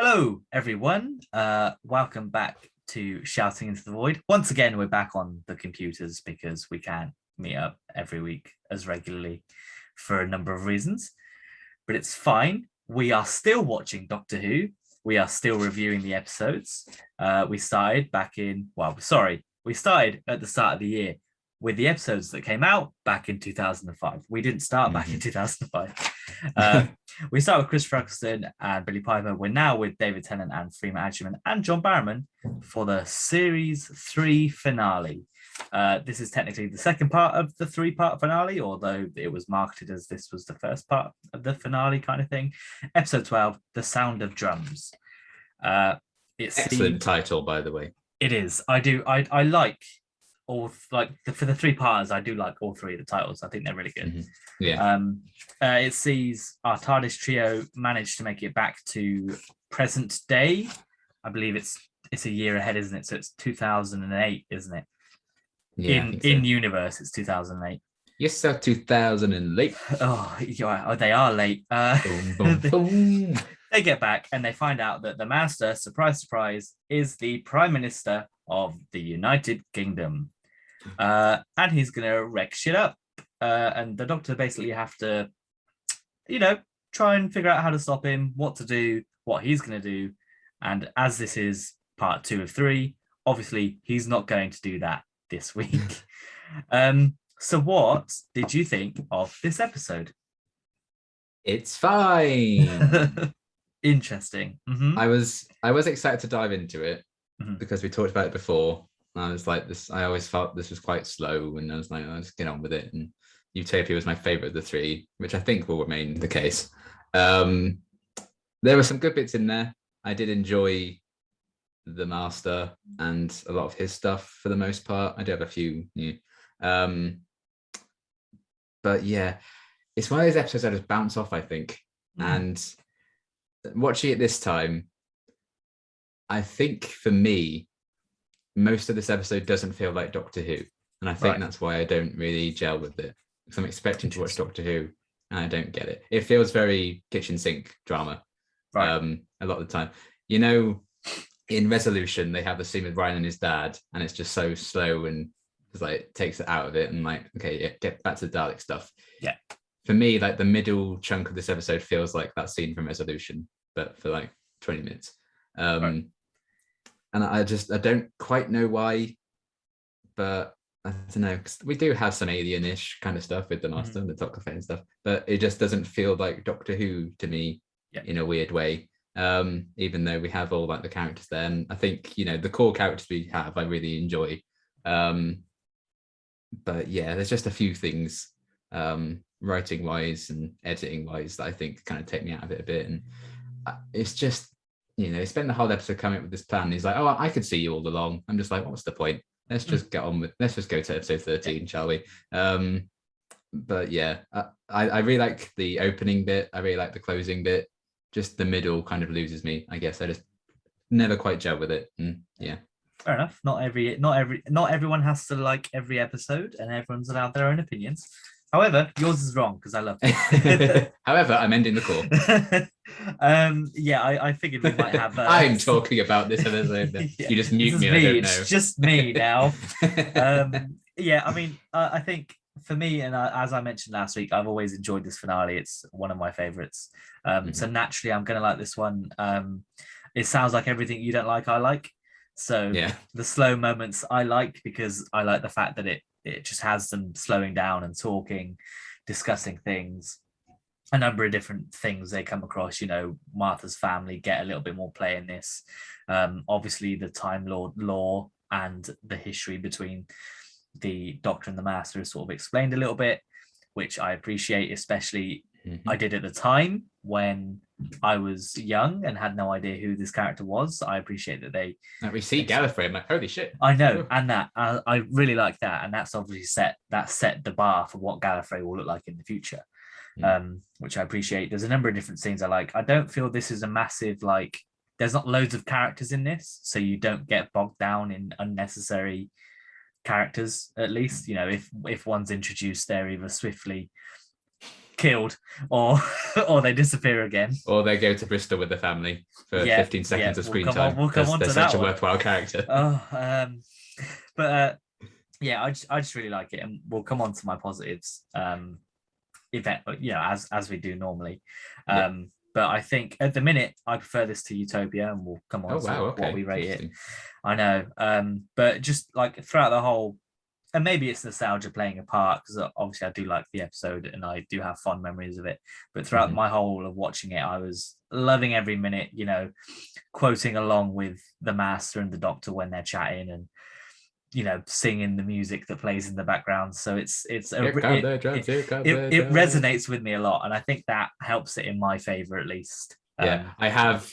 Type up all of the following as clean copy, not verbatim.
Hello, everyone. Welcome back to Shouting into the Void. Once again, we're back on the computers because we can't meet up every week as regularly for a number of reasons. But it's fine. We are still watching Doctor Who. We are still reviewing the episodes. We started at the start of the year with the episodes that came out back in 2005. We didn't start back in 2005. We start with Chris Eccleston and Billy Piper. We're now with David Tennant and Freema Agyeman and John Barrowman for the Series 3 finale. This is technically the second part of the three-part finale, although it was marketed as this was the first part of the finale kind of thing. Episode 12, The Sound of Drums. It's excellent title, by the way. It is. I like for the three parts, I do like all three of the titles. I think they're really good. Yeah. It sees our TARDIS trio manage to make it back to present day. I believe it's a year ahead, isn't it? So it's 2008, isn't it? Yeah. In universe, it's 2008. Yes, sir. 2008. Oh, yeah. They are late. Boom, boom, boom. They get back and they find out that the Master, surprise, surprise, is the Prime Minister of the United Kingdom. And he's going to wreck shit up. And the Doctor basically have to, try and figure out how to stop him, what to do, what he's going to do. And as this is part 2 of 3, obviously he's not going to do that this week. So what did you think of this episode? It's fine. Interesting. Mm-hmm. I was excited to dive into it because we talked about it before. I was like this. I always felt this was quite slow, and I was like, I'll just get on with it. And Utopia was my favorite of the three, which I think will remain the case. There were some good bits in there. I did enjoy the Master and a lot of his stuff for the most part. I do have a few new, but yeah, it's one of those episodes I just bounce off, I think. And watching it this time, I think for me, most of this episode doesn't feel like Doctor Who, and I think that's why I don't really gel with it, because I'm expecting to watch Doctor Who and I don't get it. It feels very kitchen sink drama a lot of the time. In Resolution they have the scene with Ryan and his dad, and it's just so slow and it's like takes it out of it, and like, okay, yeah, get back to the Dalek stuff. Yeah, for me, like the middle chunk of this episode feels like that scene from Resolution, but for like 20 minutes. And I don't quite know why, but I don't know, because we do have some alien-ish kind of stuff with the Master and the Doctor and stuff, but it just doesn't feel like Doctor Who to me in a weird way. Even though we have all like the characters there, and I think the core characters we have I really enjoy. But yeah, there's just a few things writing wise and editing wise that I think kind of take me out of it a bit, and it's just he spent the whole episode coming up with this plan. He's like, oh, I could see you all along. I'm just like, what's the point? Let's just get on with, let's just go to episode 13, shall we? But yeah, I really like the opening bit. I really like the closing bit. Just the middle kind of loses me, I guess. I just never quite gel with it. And yeah. Fair enough. Not everyone has to like every episode, and everyone's allowed their own opinions. However, yours is wrong because I love it. However, I'm ending the call. I figured we might have. I'm talking about this episode. Yeah. You just mute me. I don't know. It's just me now. I think for me, and as I mentioned last week, I've always enjoyed this finale. It's one of my favorites. So naturally, I'm going to like this one. It sounds like everything you don't like, I like. So the slow moments I like, because I like the fact that it just has them slowing down and talking, discussing things, a number of different things they come across. Martha's family get a little bit more play in this. Obviously, the Time Lord lore and the history between the Doctor and the Master is sort of explained a little bit, which I appreciate, especially I did at the time when I was young and had no idea who this character was. I appreciate that we see Gallifrey. I'm like, holy shit! I know, and that I really like that, and that's obviously set the bar for what Gallifrey will look like in the future, which I appreciate. There's a number of different scenes I like. I don't feel this is a massive there's not loads of characters in this, so you don't get bogged down in unnecessary characters. At least if one's introduced, they're either swiftly killed, or or they disappear again, or they go to Bristol with the family for 15 seconds of screen time. We'll come on They're to such that a one. worthwhile character. But yeah, I just really like it, and we'll come on to my positives event, as we do normally. But I think at the minute I prefer this to Utopia, and we'll come on to what we rate it. I know, but just like throughout the whole, and maybe it's nostalgia playing a part, because obviously I do like the episode and I do have fond memories of it. But throughout my whole of watching it, I was loving every minute, quoting along with the Master and the Doctor when they're chatting, and singing the music that plays in the background. So it resonates with me a lot, and I think that helps it in my favor at least. I have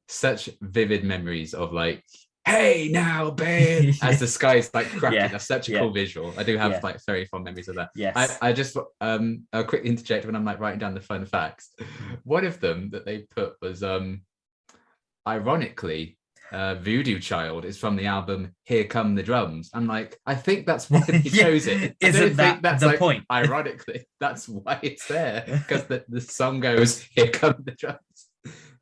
such vivid memories of like, hey now, babe, as the sky's like cracking. That's such a cool visual. I do have like very fond memories of that. Yes. I just I'll quickly interject when I'm like writing down the fun facts. One of them that they put was ironically, Voodoo Child is from the album Here Come the Drums. I'm like, I think that's why they chose it. Isn't that the point? Ironically, that's why it's there, because the song goes Here Come the Drums.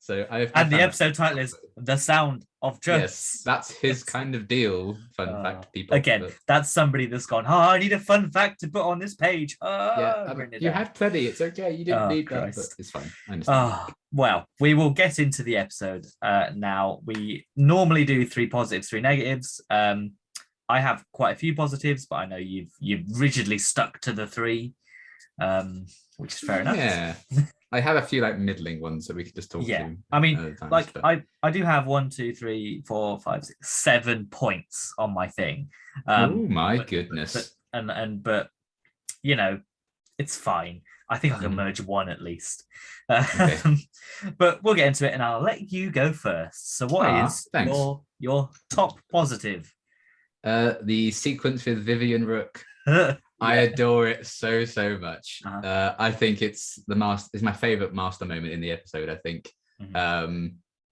So and the episode title is The Sound of Drums. Yes, that's his kind of deal. Fun fact, people. Again, that's somebody that's gone, I need a fun fact to put on this page. You had plenty. It's okay. You didn't need that, but it's fine. I understand. Well, we will get into the episode now. We normally do 3 positives, 3 negatives. I have quite a few positives, but I know you've rigidly stuck to the 3, which is fair enough. Yeah. I have a few like middling ones that we could just talk to. I mean, I do have 1, 2, 3, 4, 5, 6, 7 points on my thing. Oh my goodness! But it's fine. I think I can merge 1 at least. Okay. But we'll get into it, and I'll let you go first. So, what is your top positive? The sequence with Vivian Rook. I adore it so much. I think it's my favorite Master moment in the episode. I think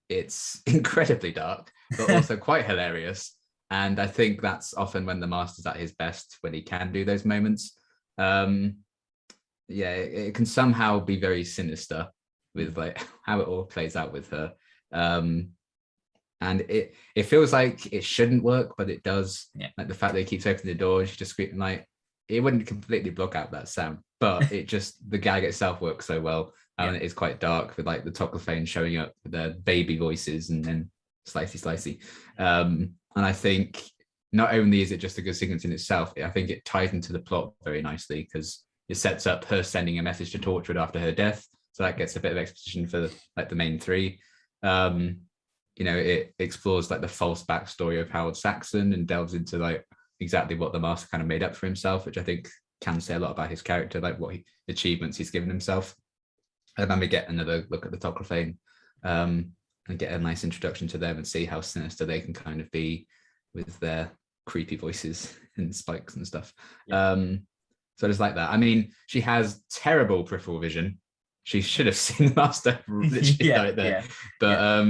it's incredibly dark, but also quite hilarious. And I think that's often when the Master's at his best, when he can do those moments. It can somehow be very sinister with like how it all plays out with her. And it feels like it shouldn't work, but it does. Like the fact that he keeps opening the door and she's just screaming, like, it wouldn't completely block out that sound, but it just, the gag itself works so well. And it is quite dark with like the Toclophane showing up with their baby voices and then slicey. And I think not only is it just a good sequence in itself, I think it ties into the plot very nicely, because it sets up her sending a message to Torchwood after her death. So that gets a bit of exposition for like the main 3. It explores like the false backstory of Howard Saxon and delves into like exactly what the Master kind of made up for himself, which I think can say a lot about his character, like what achievements he's given himself. And then we get another look at the Toclophane and get a nice introduction to them and see how sinister they can kind of be with their creepy voices and spikes and stuff. So I just like that. I mean, she has terrible peripheral vision. She should have seen the Master literally right there. But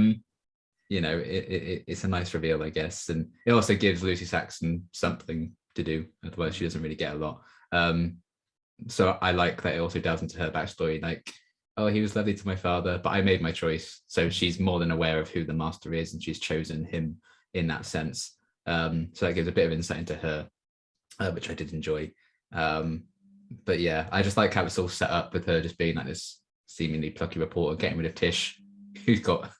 it's a nice reveal, I guess. And it also gives Lucy Saxon something to do. Otherwise, she doesn't really get a lot. So I like that it also delves into her backstory. Like, he was lovely to my father, but I made my choice. So she's more than aware of who the Master is, and she's chosen him in that sense. So that gives a bit of insight into her, which I did enjoy. But yeah, I just like how it's all set up with her just being like this seemingly plucky reporter, getting rid of Tish, who's got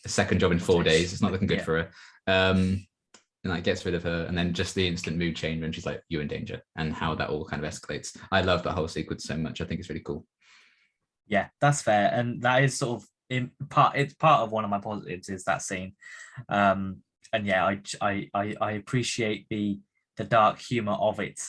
a second job in 4 days. It's not looking good for her. And like gets rid of her, and then just the instant mood change when she's like, "You're in danger," and how that all kind of escalates. I love that whole sequence so much. I think it's really cool. Yeah, that's fair, and that is sort of it's part of one of my positives is that scene. And yeah, I appreciate the dark humor of it,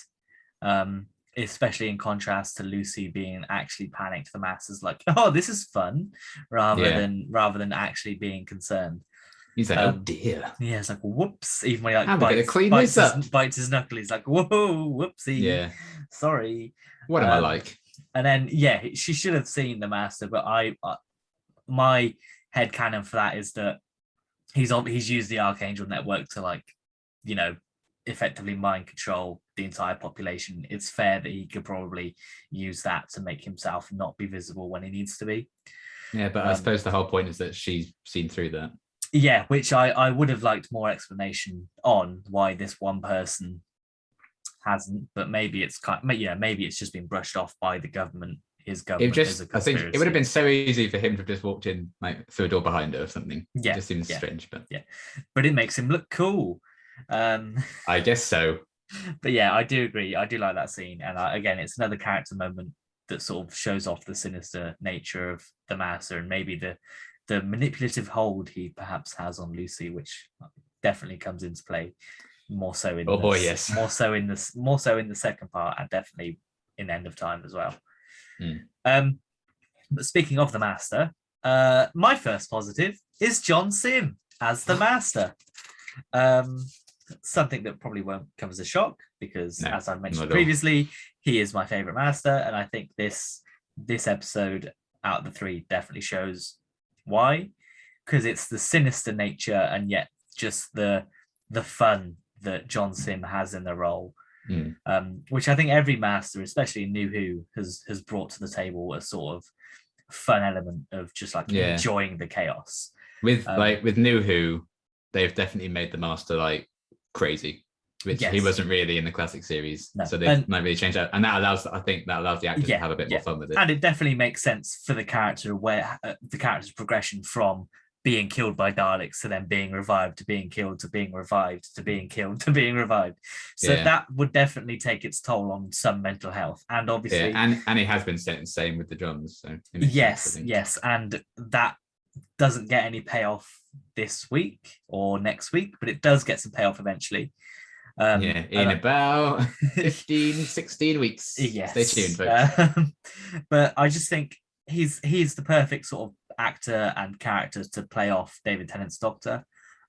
especially in contrast to Lucy being actually panicked. The Master's like, "Oh, this is fun," rather than actually being concerned. He's like, "Oh dear." Yeah, it's like, "Whoops!" Even when he like bites his knuckle, he's like, "Whoa, whoopsie!" Yeah, sorry. What am I like? And then she should have seen the Master, but my headcanon for that is that he's used the Archangel network to, like, effectively mind control the entire population, it's fair that he could probably use that to make himself not be visible when he needs to be. Yeah, but I suppose the whole point is that she's seen through that. Yeah, which I would have liked more explanation on why this one person hasn't, but maybe it's maybe it's just been brushed off by the government. His government is a conspiracy. I think it would have been so easy for him to have just walked in like through a door behind her or something. Yeah, it just seems strange, but it makes him look cool. I guess so. But yeah, I do agree. I do like that scene, and again, it's another character moment that sort of shows off the sinister nature of the master and maybe the manipulative hold he perhaps has on Lucy, which definitely comes into play more so in more so in the second part, and definitely in End of Time as well. But speaking of the master, my first positive is John Simm as the master. Something that probably won't come as a shock because, as I've mentioned previously, he is my favorite master, and I think this episode out of the three definitely shows why, because it's the sinister nature and yet just the fun that John Simm has in the role, which I think every master, especially in New Who, has brought to the table a sort of fun element of just like enjoying the chaos. With New Who, they've definitely made the master like crazy, which he wasn't really in the classic series. So they might really change that, and I think that allows the actors to have a bit more fun with it. And it definitely makes sense for the character, where the character's progression from being killed by Daleks to then being revived to being killed to being revived to being killed to being revived. So that would definitely take its toll on some mental health, and obviously, and it has been set the same with the Johns. So yes, and that doesn't get any payoff this week or next week, but it does get some payoff eventually. In about 16 weeks. Yes. Stay tuned, folks. But I just think he's the perfect sort of actor and character to play off David Tennant's Doctor.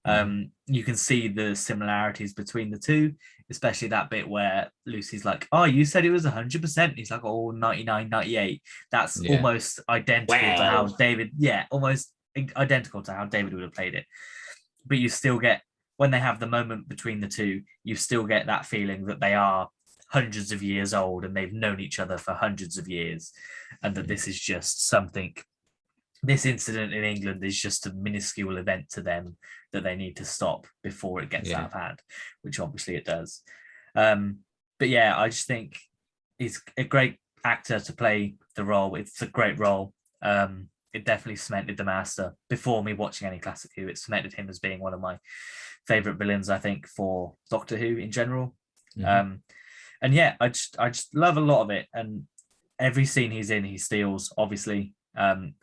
You can see the similarities between the two, especially that bit where Lucy's like, oh, you said it was 100%. He's like, oh, 99, 98. That's almost identical to how David, almost identical to how David would have played it. But you still get, when they have the moment between the two, you still get that feeling that they are hundreds of years old and they've known each other for hundreds of years, and that this is just something, this incident in England is just a minuscule event to them that they need to stop before it gets out of hand, which obviously it does. But yeah, I just think he's a great actor to play the role. It's a great role. It definitely cemented the master. Before me watching any classic Who, it cemented him as being one of my favorite villains, I think, for Doctor Who in general. And yeah, I just love a lot of it, and every scene he's in, he steals, obviously.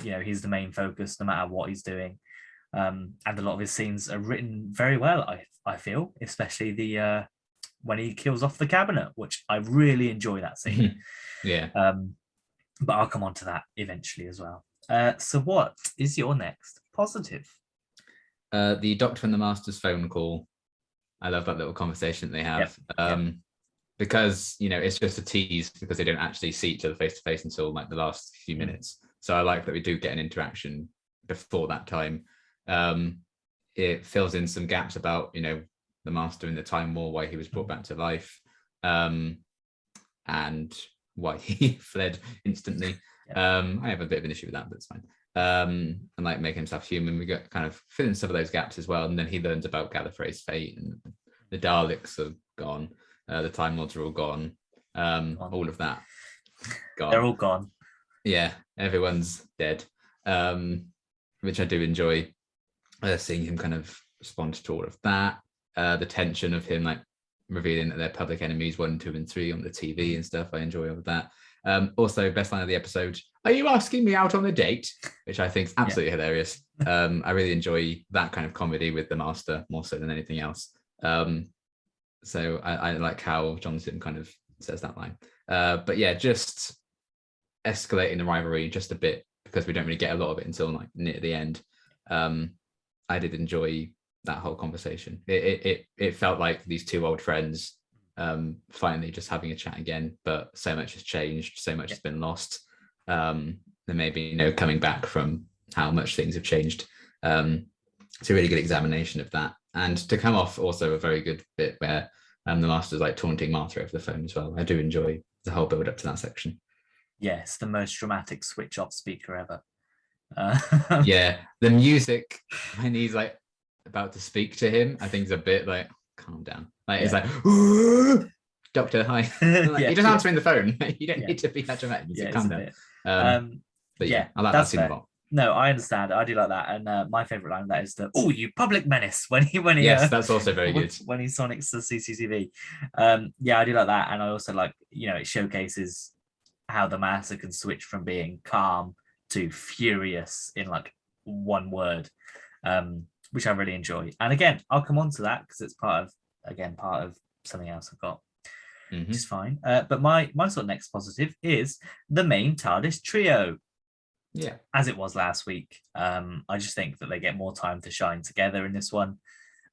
He's the main focus no matter what he's doing, and a lot of his scenes are written very well, I feel, especially the when he kills off the cabinet, which I really enjoy that scene. But I'll come on to that eventually as well. So what is your next positive? The Doctor and the Master's phone call. I love that little conversation they have. Because it's just a tease, because they don't actually see each other face to face until like the last few minutes. So I like that we do get an interaction before that time. It fills in some gaps about the Master in the Time War, why he was brought back to life, and why he fled instantly. I have a bit of an issue with that, but it's fine. And like making himself human, we got kind of fill in some of those gaps as well. And then he learns about Gallifrey's fate, and the Daleks are gone. The Time Lords are all gone. All of that gone. They're all gone. Yeah, everyone's dead, which I do enjoy. Seeing him kind of respond to all of that. The tension of him like revealing that they're public enemies 1, 2, and 3 on the TV and stuff. I enjoy all of that. Also, best line of the episode, "Are you asking me out on a date?" Which I think is absolutely hilarious. I really enjoy that kind of comedy with the Master more so than anything else. So I like how John Simm kind of says that line. But yeah, just escalating the rivalry just a bit, because we don't really get a lot of it until like near the end. I did enjoy that whole conversation. It felt like these two old friends finally just having a chat again, but so much has changed, so much has been lost. There may be coming back from how much things have changed. It's a really good examination of that, and to come off also a very good bit where the Master's like taunting Martha over the phone as well. I do enjoy the whole build up to that section. Yes, the most dramatic switch off speaker ever. Yeah, the music when he's like about to speak to him, I think is a bit like, calm down. Like it's like, Doctor, hi. Like, you're just answering the phone. You don't need to be that dramatic. You calm down. But I like that scene a lot. No, I understand. I do like that. And my favorite line of that is the "Oh, you public menace" when he yes, that's also very good when he sonics the CCTV. I do like that, and I also like, it showcases how the Master can switch from being calm to furious in like one word, which I really enjoy. And again, I'll come on to that because it's part of something else I've got, which is fine. But my sort of next positive is the main TARDIS trio. Yeah, as it was last week. I just think that they get more time to shine together in this one.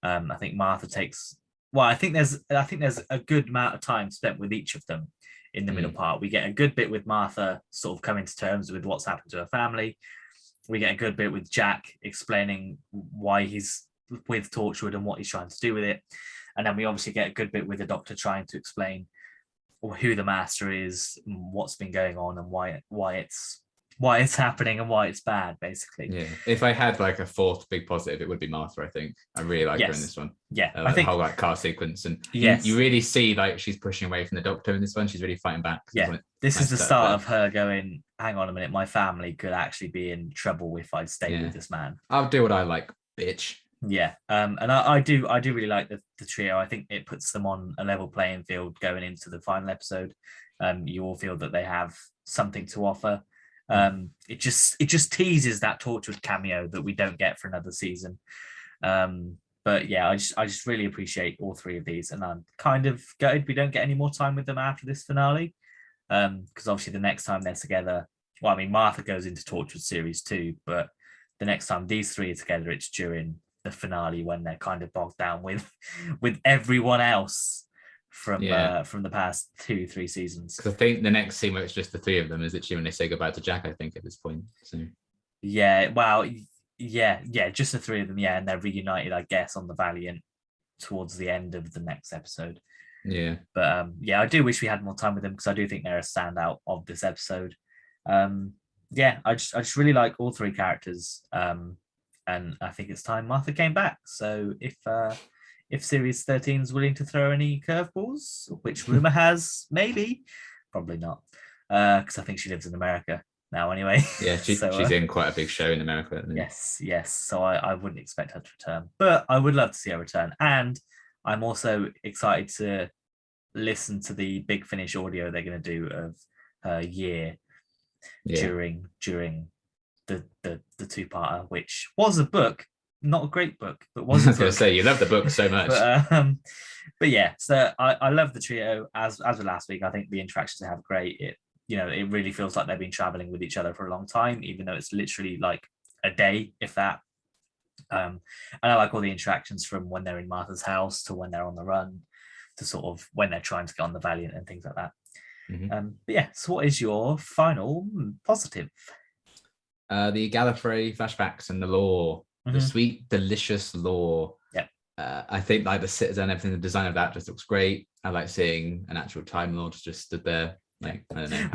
I think Martha takes. Well, I think there's a good amount of time spent with each of them in the middle part. We get a good bit with Martha sort of coming to terms with what's happened to her family. We get a good bit with Jack explaining why he's with Torchwood and what he's trying to do with it. And then we obviously get a good bit with the Doctor trying to explain who the Master is, what's been going on, and why it's happening and why it's bad, basically. Yeah. If I had like a fourth big positive, it would be Martha, I think. I really like her in this one. Yeah. I think the whole like car sequence, and you really see like she's pushing away from the Doctor in this one. She's really fighting back. Yeah. This is the start of her going, hang on a minute, my family could actually be in trouble if I stay with this man. I'll do what I like, bitch. Yeah. And I do really like the trio. I think it puts them on a level playing field going into the final episode. You all feel that they have something to offer. It just teases that Torchwood cameo that we don't get for another season. But yeah, I just really appreciate all three of these, and I'm kind of gutted we don't get any more time with them after this finale. Because obviously the next time they're together, well, I mean, Martha goes into Torchwood series 2, but the next time these three are together, it's during the finale when they're kind of bogged down with everyone else from the past 2-3 seasons. Because I think the next scene where it's just the three of them is literally when they say goodbye to Jack, I think, at this point. So just the three of them, and they're reunited, I guess, on the Valiant towards the end of the next episode. Yeah. But I do wish we had more time with them because I do think they're a standout of this episode. I just really like all three characters. And I think it's time Martha came back. So if Series 13 is willing to throw any curveballs, which rumor has, maybe, probably not, because I think she lives in America now anyway. Yeah, she's in quite a big show in America. Yes. So I wouldn't expect her to return, but I would love to see her return. And I'm also excited to listen to the Big Finish audio they're going to do of her year during the two-parter, which was a book, not a great book, but was. I was going to say, you love the book so much. but yeah, so I love the trio as with last week. I think the interactions they have are great. It really feels like they've been traveling with each other for a long time, even though it's literally like a day, if that. And I like all the interactions from when they're in Martha's house to when they're on the run to sort of when they're trying to get on the Valiant and things like that. But yeah, so what is your final positive? The Gallifrey flashbacks and the lore, the sweet, delicious lore. Yeah. I think like the citizen, everything, the design of that just looks great. I like seeing an actual Time Lord just stood there, like, I don't know,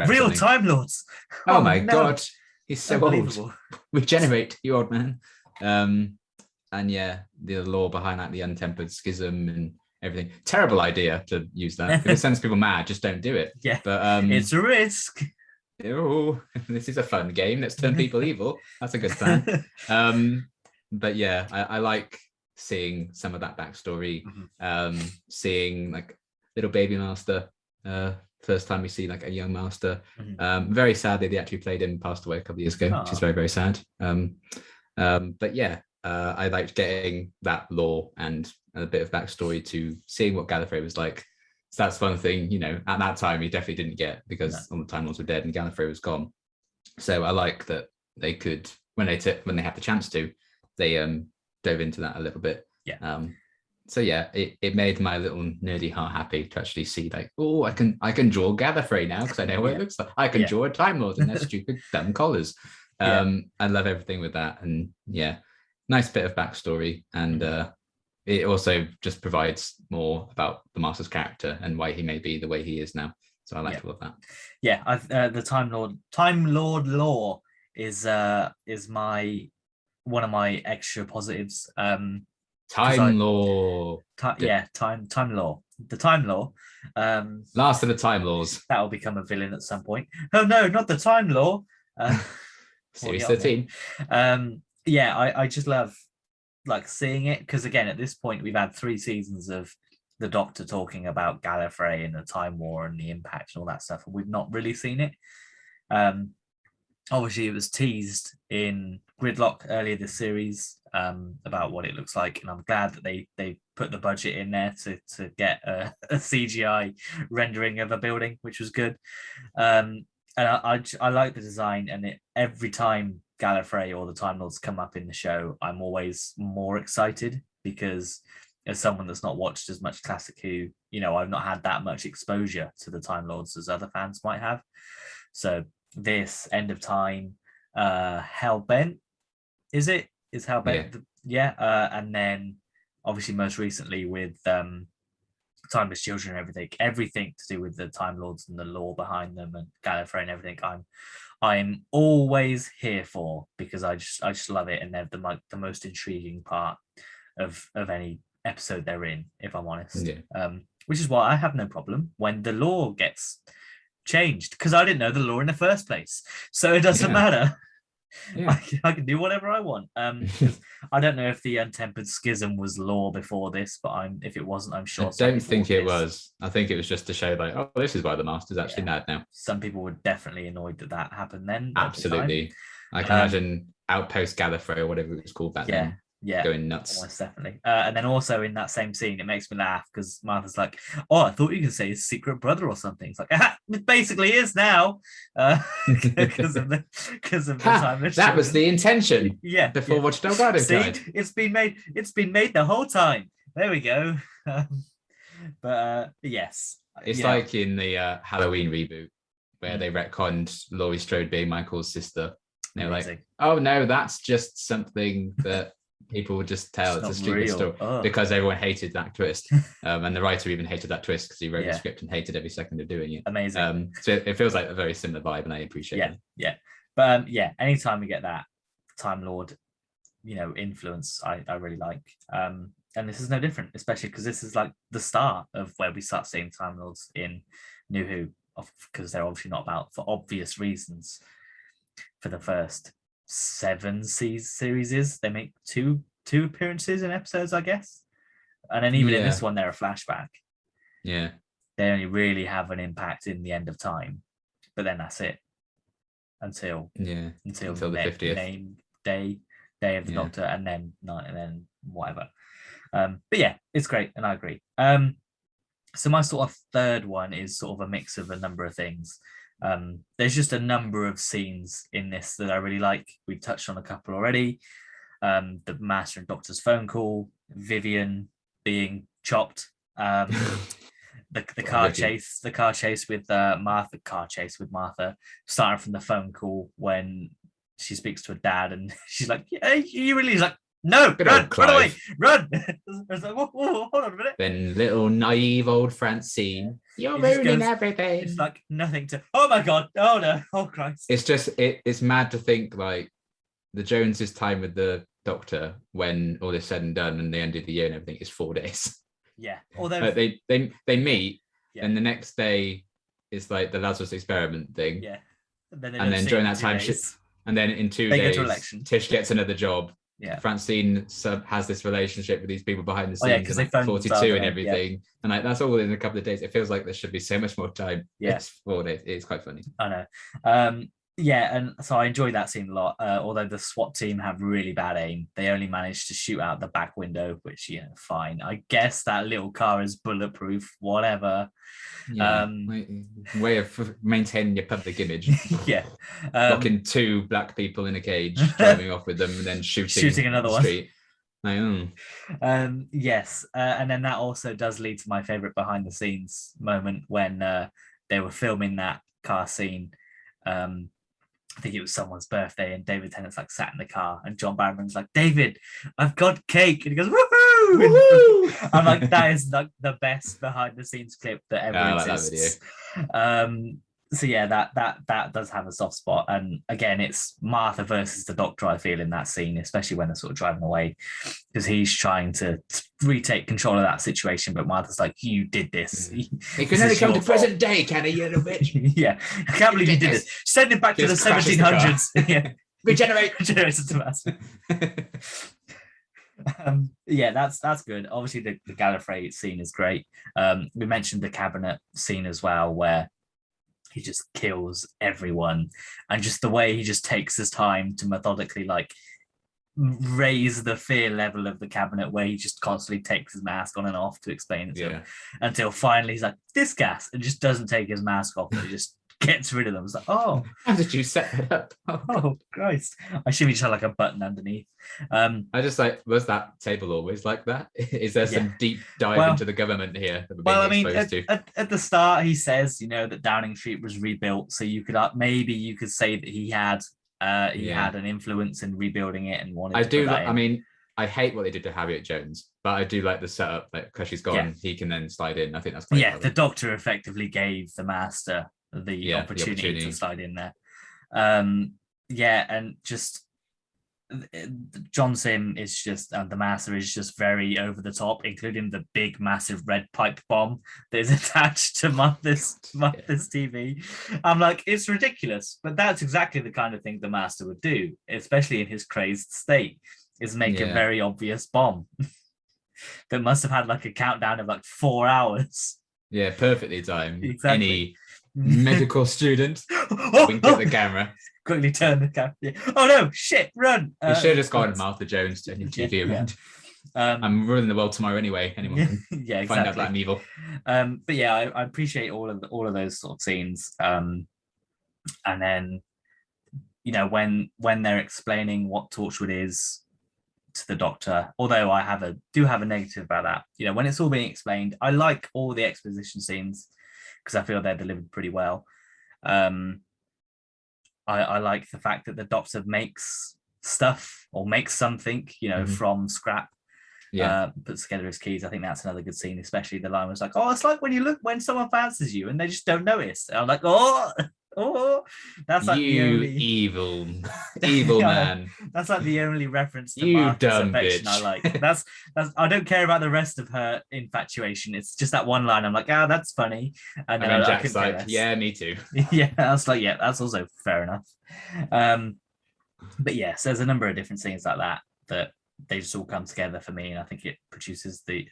real Time Lords. Oh my God, he's so old. Regenerate, you old man. And yeah, the lore behind like the untempered schism and everything. Terrible idea to use that. If it sends people mad, just don't do it. Yeah, but it's a risk. Oh, this is a fun game. Let's turn people evil. That's a good plan. But yeah, I like seeing some of that backstory. Seeing like little baby Master. First time we see like a young Master. Very sadly, they actually played him, passed away a couple of years ago, which is very, very sad. But yeah, I liked getting that lore and a bit of backstory to seeing what Gallifrey was like. So that's one thing, at that time he definitely didn't get, because all the Time Lords were dead and Gallifrey was gone. So I like that they could, when they had the chance to, they dove into that a little bit. Yeah. So yeah, it made my little nerdy heart happy to actually see like, oh, I can draw Gallifrey now because I know what it looks like. I can draw a Time Lord and their stupid dumb collars. I love everything with that, and yeah, nice bit of backstory, and it also just provides more about the Master's character and why he may be the way he is now. So I liked all of that. Yeah, the Time Lord lore is my one of my extra positives. Time Law. Time Law. The Time Law. Last of the Time Laws. That will become a villain at some point. Oh no, not the Time Law. Series 13. I just love like seeing it, because again, at this point we've had 3 seasons of the Doctor talking about Gallifrey and the Time War and the impact and all that stuff, and we've not really seen it. Obviously it was teased in Gridlock earlier this series about what it looks like, and I'm glad that they put the budget in there to get a CGI rendering of a building, which was good. And I like the design, and every time Gallifrey or the Time Lords come up in the show, I'm always more excited, because as someone that's not watched as much Classic Who, I've not had that much exposure to the Time Lords as other fans might have. So this End of Time, Hellbent, is Hellbent? And then obviously most recently with Timeless Children and everything to do with the Time Lords and the lore behind them and Gallifrey and everything, I'm always here for, because I just love it, and they're the most intriguing part of any episode they're in, if I'm honest. Which is why I have no problem when the lore gets changed, because I didn't know the lore in the first place, so it doesn't matter. I can do whatever I want. I don't know if the Untempered Schism was lore before this, but if it wasn't, I'm sure. I don't think it was. I think it was just to show like, oh, this is why the Master's actually mad now. Some people were definitely annoyed that happened then. Absolutely. I can imagine Outpost Gallifrey or whatever it was called back then. Yeah, going nuts. Almost definitely. And then also in that same scene, it makes me laugh because Martha's like, "Oh, I thought you could say his secret brother or something." It's like, it basically is now, because of the time. That was the intention. Before Watch Delgado died. It's been made the whole time. There we go. But yes, it's like in the Halloween reboot where they retconned Laurie Strode being Michael's sister. And they were like, "Oh no, that's just something that." People would just tell it's a stupid story because everyone hated that twist, and the writer even hated that twist because he wrote the script and hated every second of doing it. Amazing. So it feels like a very similar vibe, and I appreciate it. But anytime we get that Time Lord, influence, I really like. And this is no different, especially because this is like the start of where we start seeing Time Lords in New Who, because they're obviously not about, for obvious reasons, for the first 7 series. They make two appearances in episodes, I guess, and then even in this one they're a flashback. They only really have an impact in the End of Time, but then that's it until the 50th day of the Doctor, and then whatever. But it's great, and I agree. So my sort of third one is sort of a mix of a number of things. There's just a number of scenes in this that I really like. We touched on a couple already. The Master and Doctor's phone call, Vivian being chopped, the car chase with Martha, starting from the phone call when she speaks to her dad, and she's like, "Yeah, you really?" He's like, "No, run away, run!" I was like, whoa, hold on a minute. Then little naive old Francine, you're ruining everything. It's like nothing to. Oh my god! Oh no! Oh Christ! It's just it's mad to think like the Joneses' time with the Doctor, when all is said and done, and the end of the year and everything, is 4 days. Yeah. Although they meet, and the next day is like the Lazarus experiment thing. Yeah. And then during that time, and then in 2 days, Tish gets another job. Yeah, Francine has this relationship with these people behind the scenes, and like 42 and everything, and like that's all in a couple of days. It feels like there should be so much more time. It's 4 days. It's quite funny. I know. And so I enjoyed that scene a lot. Although the SWAT team have really bad aim, they only managed to shoot out the back window, which fine. I guess that little car is bulletproof. Whatever. Way of maintaining your public image. Locking 2 black people in a cage, driving off with them, and then shooting another one. Yes, and then that also does lead to my favorite behind the scenes moment when they were filming that car scene. I think it was someone's birthday, and David Tennant's like sat in the car, and John Barrowman's like, "David, I've got cake," and he goes, "Woohoo!" I'm like, that is like the best behind the scenes clip that ever exists. So yeah, that does have a soft spot. And again, it's Martha versus the Doctor, I feel, in that scene, especially when they're sort of driving away, because he's trying to retake control of that situation, but Martha's like, you did this. He can only come to present day, can he, you little bitch? Yeah, I can't believe you did it. Send him back to the 1700s. Yeah. Regenerate. Yeah, that's good. Obviously, the Gallifrey scene is great. We mentioned the cabinet scene as well, where he just kills everyone, and just the way he just takes his time to methodically like raise the fear level of the cabinet, where he just constantly takes his mask on and off to explain it to him, until finally he's like, this gas, and just doesn't take his mask off, and he just gets rid of them. It's like, oh, how did you set it up? Oh Christ, I assume he just had like a button underneath. I just like, was that table always like that? Is there some deep dive into the government here that we're being exposed to? At the start he says, that Downing Street was rebuilt, so you could maybe you could say that he had an influence in rebuilding it and wanted to put that in. I mean, I hate what they did to Harriet Jones, but I do like the setup, like, because she's gone, he can then slide in. I think that's quite the Doctor effectively gave the Master the opportunity to slide in there. And just John Simm is just, and the Master is just very over the top, including the big massive red pipe bomb that is attached to Martha's TV. I'm like, it's ridiculous, but that's exactly the kind of thing the Master would do, especially in his crazed state, is make a very obvious bomb that must have had like a countdown of like 4 hours. Yeah, perfectly timed. Exactly. Any medical student wink at the camera, quickly turn the camera. Oh no, shit, run. You should have just gone Martha Jones turning TV around. I'm ruling the world tomorrow anyway. Anyone can exactly. Find out that I'm evil. But yeah, I appreciate all of those sort of scenes. And then when they're explaining what Torchwood is to the Doctor, although I do have a negative about that. When it's all being explained, I like all the exposition scenes because I feel they're delivered pretty well. I like the fact that the Doctor makes stuff or makes something, from scrap. Puts together his keys. I think that's another good scene, especially the line was like, "Oh, it's like when someone fancies you and they just don't notice." And I'm like, "Oh, that's like you the only evil man." That's like the only reference to you Martha's dumb affection bitch. I like. That's I don't care about the rest of her infatuation. It's just that one line. I'm like, that's funny. And then Jack's like, "Yeah, me too." Yeah, I was like, yeah, that's also fair enough. But yes, there's a number of different scenes like that they just all come together for me, and I think it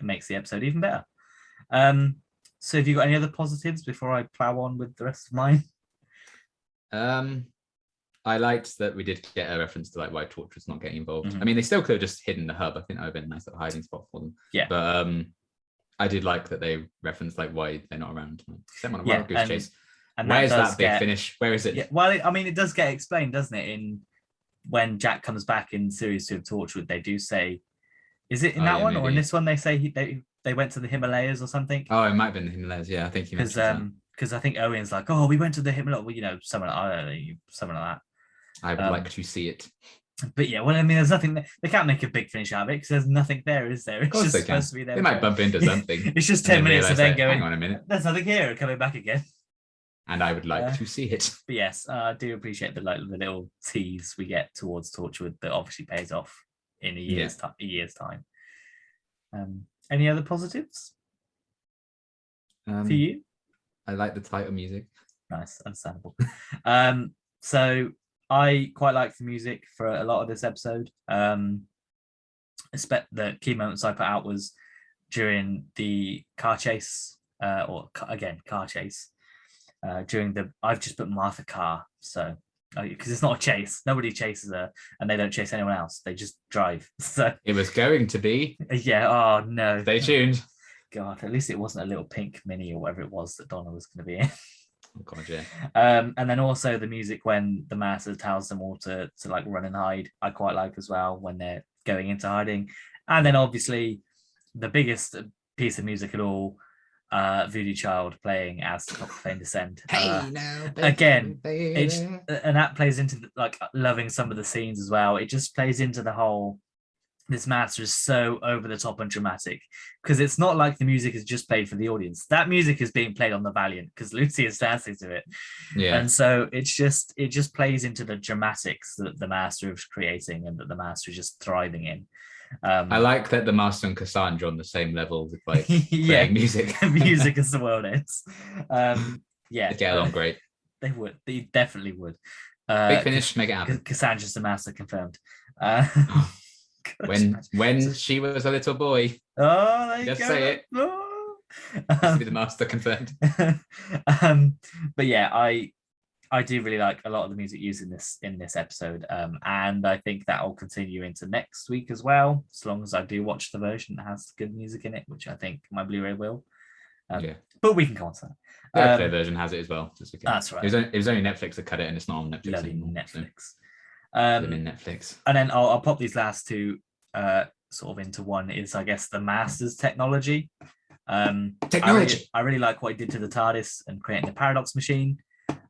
makes the episode even better. So have you got any other positives before I plow on with the rest of mine? I liked that we did get a reference to like why Torchwood's not getting involved. I mean, they still could have just hidden the hub. I think that would have been a nice little hiding spot for them. Yeah. But I did like that they referenced like why they're not around. Send on a wild goose chase. And where's that big finish? Where is it? Yeah, well, it does get explained, doesn't it? When Jack comes back in series 2 of Torchwood, they do say, is it in that one maybe. Or in this one they say they went to the Himalayas or something? Oh, it might have been the Himalayas. Yeah, I think he mentioned that. Because I think Owen's like, oh, we went to the Himalayas. Well, something like that. I would like to see it. But yeah, well, I mean, there's nothing. They can't make a big finish out of it because there's nothing there, is there? It's just supposed to be there. They might bump into something. It's just 10 minutes of them going, hang on a minute. There's nothing here, and coming back again. And I would like to see it. But yes, I do appreciate the little tease we get towards Torchwood that obviously pays off in a year's time. Any other positives for you? I like the title music. Nice, understandable. So I quite like the music for a lot of this episode. The key moments I put out was during the car chase, car chase. I've just put Martha Carr, so because it's not a chase, nobody chases her, and they don't chase anyone else. They just drive. So it was going to be. Yeah. Oh no. Stay tuned. God, at least it wasn't a little pink mini or whatever it was that Donna was going to be in. Oh God, yeah. And then also the music when the Master tells them all to like run and hide, I quite like as well when they're going into hiding. And then obviously the biggest piece of music at all, Voodoo Child playing as the Top of Fame Descend. Again, and that plays into like loving some of the scenes as well. It just plays into the whole this master is so over the top and dramatic, because it's not like the music is just played for the audience. That music is being played on the Valiant because Lucy is dancing to it. Yeah. And so it just plays into the dramatics that the master is creating and that the master is just thriving in. I like that the master and Cassandra on the same level with like yeah, playing music. music as the world ends. Yeah, they get along great. They would. They definitely would. Big finish, make it happen. Cassandra's the master, confirmed. When she was a little boy. Oh, there you just go. say it. Oh. Be the master confirmed. But yeah, I do really like a lot of the music used in this episode, and I think that will continue into next week as well, as long as I do watch the version that has good music in it, which I think my Blu-ray will. But we can come on to that. The Airplay version has it as well. That's right. It was only Netflix that cut it, and it's not on Netflix anymore. Netflix. Netflix. And then I'll pop these last two sort of into one. Is I guess the Master's technology. Technology. I really like what he did to the TARDIS and creating the paradox machine.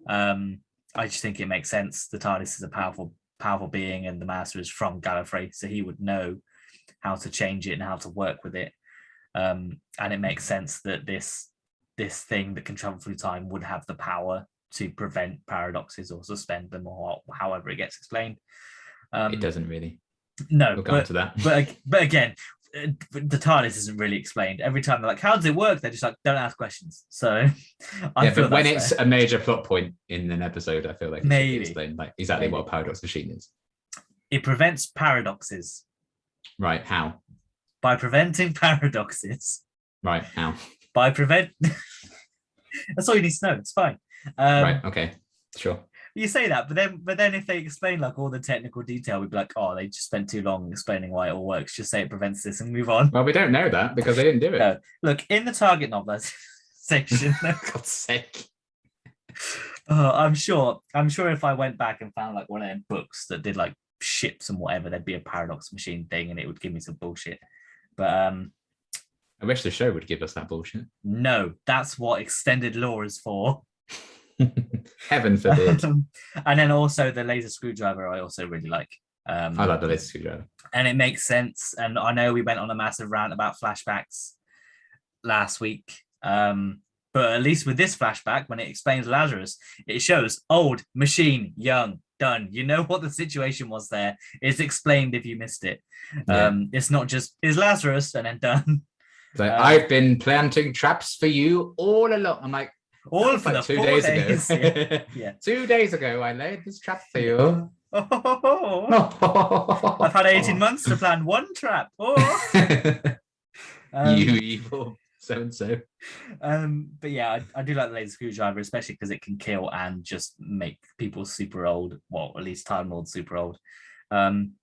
I just think it makes sense. The TARDIS is a powerful being, and the Master is from Gallifrey, so he would know how to change it and how to work with it. And it makes sense that this thing that can travel through time would have the power to prevent paradoxes or suspend them, or however it gets explained. It doesn't really. No, we'll go into that. But again, the TARDIS isn't really explained. Every time they're like, "How does it work?" They're just like, "Don't ask questions." So, but when it's a major plot point in an episode, I feel like maybe explain like exactly what a paradox machine is. It prevents paradoxes. Right? How? By preventing paradoxes. Right? How? By prevent. That's all you need to know. It's fine. Right. Okay. Sure. You say that, but then if they explain like all the technical detail, we'd be like, oh, they just spent too long explaining why it all works. Just say it prevents this and move on. Well, we don't know that because they didn't do it. No. Look, in the target novelization section. For God's sake. I'm sure if I went back and found like one of them books that did like ships and whatever, there'd be a paradox machine thing and it would give me some bullshit. But I wish the show would give us that bullshit. No, that's what extended lore is for. Heaven forbid. And then also the laser screwdriver I also really like. I like the laser screwdriver. And it makes sense. And I know we went on a massive rant about flashbacks last week. But at least with this flashback, when it explains Lazarus, it shows old, machine, young, done. You know what the situation was there. It's explained if you missed it. It's not just, is Lazarus and then done. Like, I've been planting traps for you all along. I'm like, all for like the 2 4 days ago. Yeah. 2 days ago, I laid this trap for you. I've had 18 months to plan one trap. You evil so-and-so. But yeah, I do like the laser screwdriver, especially because it can kill and just make people super old. Well, at least Time Lord super old. And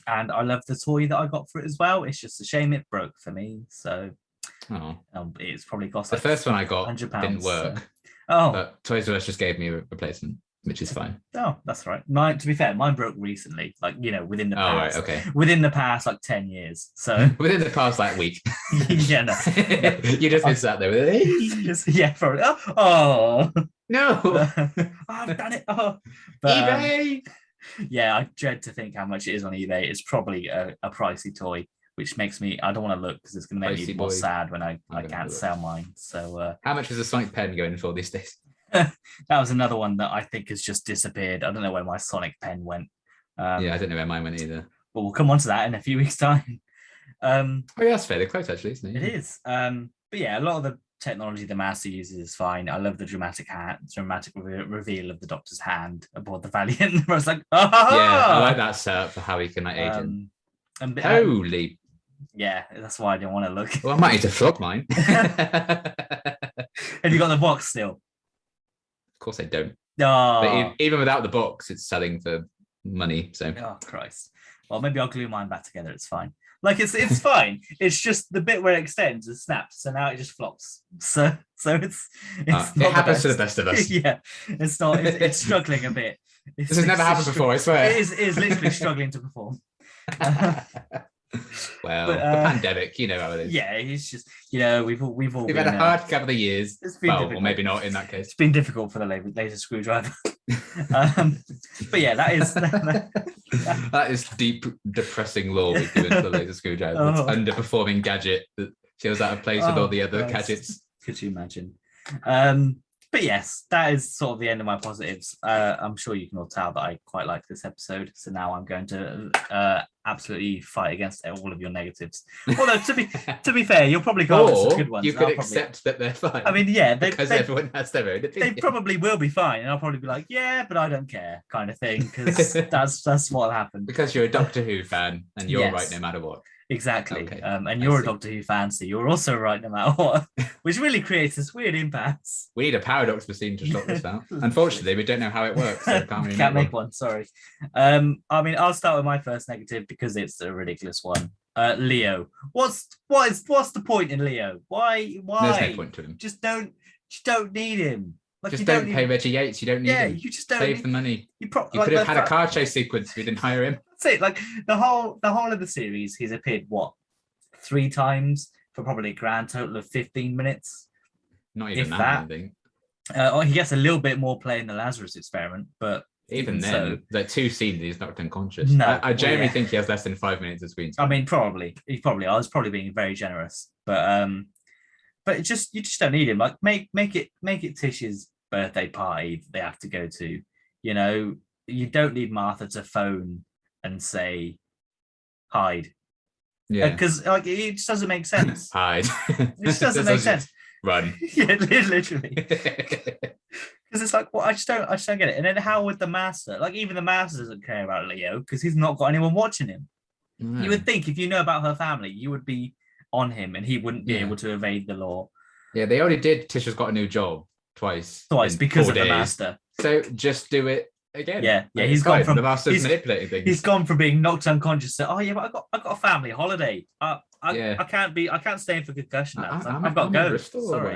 I love the toy that I got for it as well. It's just a shame it broke for me. So it's probably cost the first one I got £100, didn't work. So. But Toys R Us just gave me a replacement, which is fine. Oh, that's right. Mine, to be fair, mine broke recently, like, within the past. Oh, right, okay. Within the past, like 10 years. So within the past, like, week. Yeah, no. You just sat there with it. Yeah, probably. Oh. No. I've done it. Oh. But, eBay. Yeah, I dread to think how much it is on eBay. It's probably a pricey toy, which makes me, I don't want to look because it's going to make me more sad when I can't sell mine. So how much is a Sonic pen going for these days? That was another one that I think has just disappeared. I don't know where my Sonic pen went. Yeah, I don't know where mine went either. But we'll come on to that in a few weeks' time. Oh yeah, that's fairly close actually, isn't it? It is. But yeah, a lot of the technology the Master uses is fine. I love the dramatic reveal of the Doctor's hand aboard the Valiant. I was like, oh! Yeah, I like that setup for how he can age him. Holy. Yeah, that's why I didn't want to look. Well, I might need to flog mine. Have you got the box still? Of course I don't. Oh. But even without the box, it's selling for money. So. Oh Christ. Well, maybe I'll glue mine back together. It's fine. Like it's fine. It's just the bit where it extends, it snaps, so now it just flops. So it's it happens to the best of us. Yeah, it's not. It's struggling a bit. This has never happened before. I swear. It is literally struggling to perform. Well, the pandemic, you know how it is. Yeah, it's just we've all had a hard couple of years. It's been difficult. Or maybe not in that case. It's been difficult for the laser screwdriver. But yeah, that is That is deep, depressing lore we've given to the laser screwdriver. It's underperforming gadget that feels out of place with all the other gadgets. Could you imagine? But yes, that is sort of the end of my positives. I'm sure you can all tell that I quite like this episode. So now I'm going to absolutely fight against all of your negatives. Although to be fair, you'll probably go with some good ones. You could accept that they're fine. I mean, yeah, because everyone has their own opinion. They probably will be fine, and I'll probably be like, yeah, but I don't care, kind of thing, because that's what'll happen. Because you're a Doctor Who fan, and you're right no matter what. Exactly. Okay. And you're a Doctor Who fan, so you're also right no matter what, which really creates this weird impasse. We need a paradox machine to stop this out. Unfortunately, we don't know how it works, so can't make one. Sorry. I mean, I'll start with my first negative because it's a ridiculous one. Leo. What's the point in Leo? Why? There's no point to him. Just don't need him. Like, just don't pay Reggie Yates. You don't need him. You just don't save the money. You could have had a car chase sequence if we didn't hire him. That's it. Like the whole of the series, he's appeared 3 times for probably a grand total of 15 minutes. Not even that. I think. He gets a little bit more play in the Lazarus Experiment, but even then, so, like 2 scenes, he's knocked unconscious. No, I generally think he has less than 5 minutes of screen time. I mean, probably. I was probably being very generous, but you just don't need him. Like make it Tish's birthday party they have to go to. You know, you don't need Martha to phone and say hide. Yeah, because like it just doesn't make sense. Hide. It just doesn't make sense. Run. Yeah, literally. Because it's like, well, I just don't get it. And then how would the Master? Like, even the Master doesn't care about Leo because he's not got anyone watching him. Mm. You would think if you know about her family, you would be on him and he wouldn't be able to evade the law. Yeah, they already did. Tisha's got a new job twice because of the Master. So just do it again. Yeah. He's gone from the Master's manipulating things. He's gone from being knocked unconscious to but I got a family holiday. I can't stay in for concussion. I've got to go. Sorry.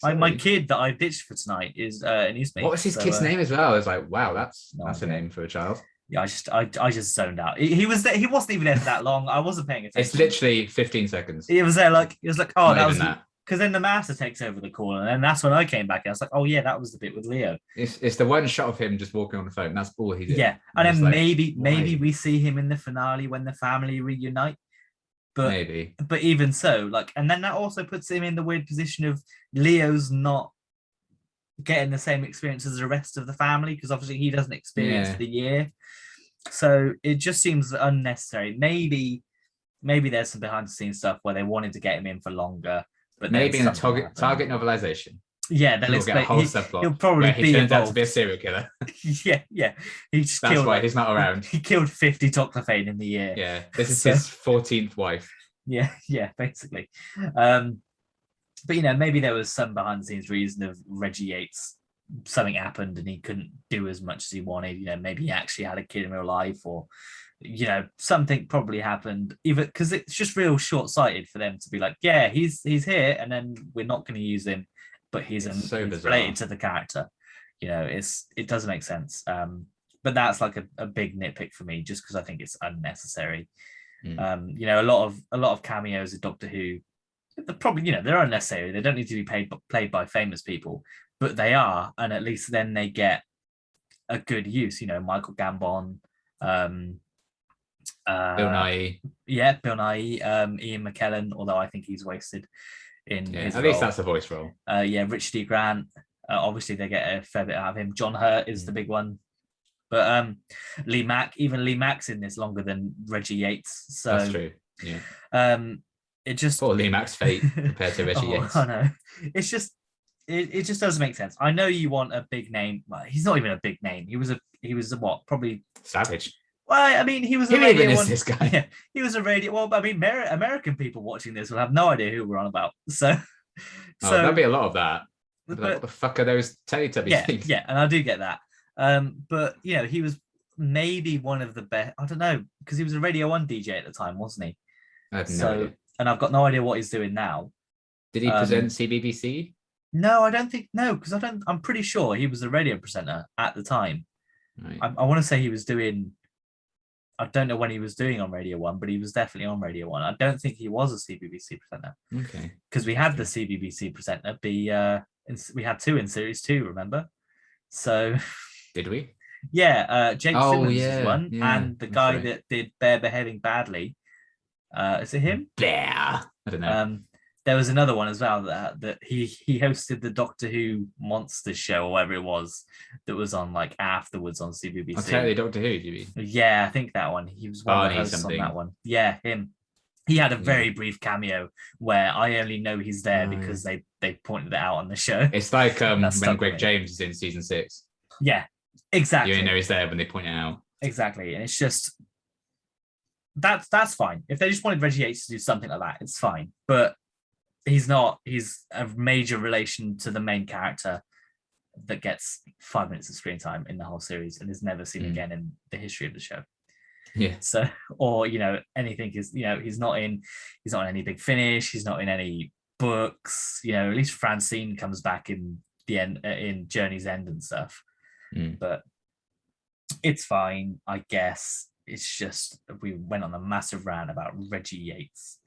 Yeah, my kid that I ditched for tonight is an Eastmate. What was his kid's name as well? I was like, wow, that's a name for a child. Yeah, I just zoned out. He was there. He wasn't even there for that long. I wasn't paying attention. It's literally 15 seconds. He was there like oh, that was that. Because then the Master takes over the call, and then that's when I came back. And I was like, oh yeah, that was the bit with Leo. It's the one shot of him just walking on the phone. That's all he did. Yeah, and then maybe we see him in the finale when the family reunite. But even so, like, and then that also puts him in the weird position of Leo's not getting the same experience as the rest of the family because obviously he doesn't experience the year. So it just seems unnecessary. Maybe there's some behind the scenes stuff where they wanted to get him in for longer, but maybe in a target novelization. Yeah, then we'll get a whole subplot. He'll probably he turns out to be a serial killer. yeah. That's why he's not around. He killed 50 toclophane in the year. Yeah, this is his 14th wife. Yeah, basically. But maybe there was some behind the scenes reason of Reggie Yates. Something happened and he couldn't do as much as he wanted. Maybe he actually had a kid in real life, or something probably happened. Even because it's just real short-sighted for them to be like, yeah, he's here, and then we're not going to use him. But he's related to the character. It doesn't make sense. But that's like a big nitpick for me, just because I think it's unnecessary. A lot of cameos of Doctor Who, they're probably they're unnecessary. They don't need to be played by famous people, but they are, and at least then they get a good use. Michael Gambon, Bill Nighy. Yeah, Bill Nighy, Ian McKellen, although I think he's wasted. His at least that's a voice role. Richard E. Grant. Obviously, they get a fair bit out of him. John Hurt is the big one, but Lee Mack's in this longer than Reggie Yates. So that's true. Yeah. It just poor Lee Mack's fate compared to Reggie Yates. I know. It's just it just doesn't make sense. I know you want a big name. Well, he's not even a big name. He was what? Probably Savage. Well, I mean, he was a radio one. This guy. Yeah, he was a radio. Well, I mean, American people watching this will have no idea who we're on about. So there'll be a lot of that. But, what the fuck are those Teletubbies things? Yeah, and I do get that. But he was maybe one of the best. I don't know, because he was a Radio 1 DJ at the time, wasn't he? I have no idea. And I've got no idea what he's doing now. Did he present CBBC? No, I don't think because I'm pretty sure he was a radio presenter at the time. Right. I want to say he was doing. I don't know when he was doing on Radio 1, but he was definitely on Radio 1. I don't think he was a CBBC presenter. Okay. Because we had the CBBC presenter we had 2 in series 2, remember? So did we? Yeah, Jake Simmons is one, yeah, and the that's guy right. that did Bear Behaving Badly. Is it him? Bear. I don't know. There was another one as well that he hosted the Doctor Who Monsters show or whatever it was that was on like afterwards on I'll tell CBBC. you, Doctor Who, do you mean? Yeah, I think that one. He was one of the Barney hosts on that something. one. Yeah, him. He had a Yeah. very brief cameo where I only know he's there Yeah. because they pointed it out on the show. It's like That when stuck with Greg me. James is in season 6. Yeah, You only know exactly. he's there when they point it out. Exactly. And it's just that's fine. If they just wanted Reggie Yates to do something like that, it's fine. But he's not. He's a major relation to the main character that gets 5 minutes of screen time in the whole series and is never seen again in the history of the show. Yeah. So, or anything is he's not in any Big Finish. He's not in any books. At least Francine comes back in the end in Journey's End and stuff. But it's fine, I guess. It's just we went on a massive rant about Reggie Yates,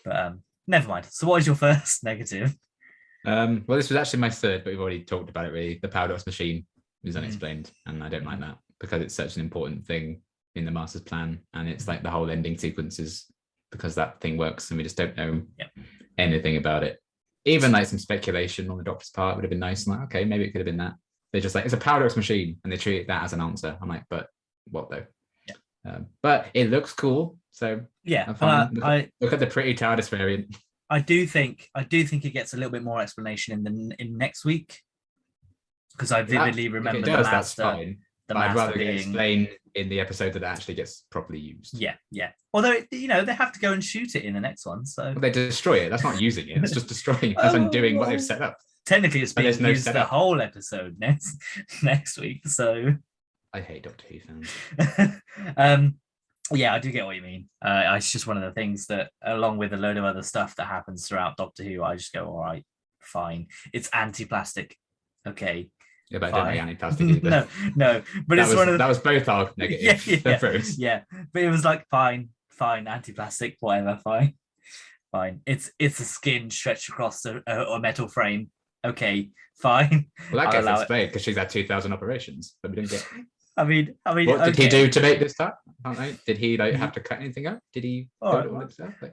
but never mind. So, what is your first negative? Well, this was actually my third, but we've already talked about it. Really, the paradox machine is unexplained, and I don't like that because it's such an important thing in the Master's plan, and it's like the whole ending sequence is because that thing works, and we just don't know anything about it. Even like some speculation on the Doctor's part would have been nice. I'm like, okay, maybe it could have been that. They're just like, it's a paradox machine, and they treat that as an answer. I'm like, but what though? But it looks cool, so yeah. Look at the pretty TARDIS variant. I do think it gets a little bit more explanation in next week because I vividly remember the Master. That's fine. I'd rather being explained in the episode that it actually gets properly used. Yeah. Although they have to go and shoot it in the next one, so they destroy it. That's not using it. It's just destroying. That's undoing what they've set up. Technically, it's being used the whole episode next week. So I hate Doctor Who fans. Yeah, I do get what you mean. It's just one of the things that, along with a load of other stuff that happens throughout Doctor Who, I just go, all right, fine. It's anti-plastic. Okay. Yeah, but I don't like anti-plastic either. No. But that was both our negative. Yeah. But it was like, fine, anti-plastic, whatever, fine. It's a skin stretched across a metal frame. Okay, fine. Well, that gets explained because she's had 2,000 operations, but we didn't get. I mean, what did he do to make this up? Did he have to cut anything out? Did he? All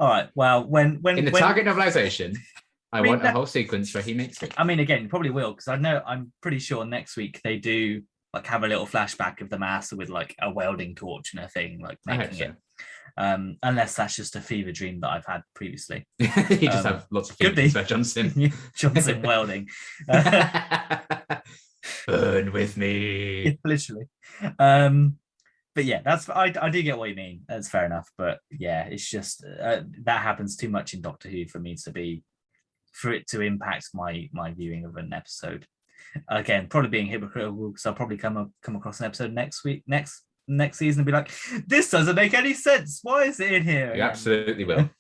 right. Well, when in the target novelization, I want a whole sequence where he makes it. I mean, again, you probably will because I'm pretty sure next week they do like have a little flashback of the Master with like a welding torch and a thing like making it. Unless that's just a fever dream that I've had previously. You just have lots of fever dreams about John Simm. John Simm welding. Burn with me. Yeah, literally. But yeah, I do get what you mean. That's fair enough. But yeah, it's just that happens too much in Doctor Who for it to impact my viewing of an episode. Again, probably being hypocritical because I'll probably come across an episode next season and be like, this doesn't make any sense. Why is it in here? You absolutely will.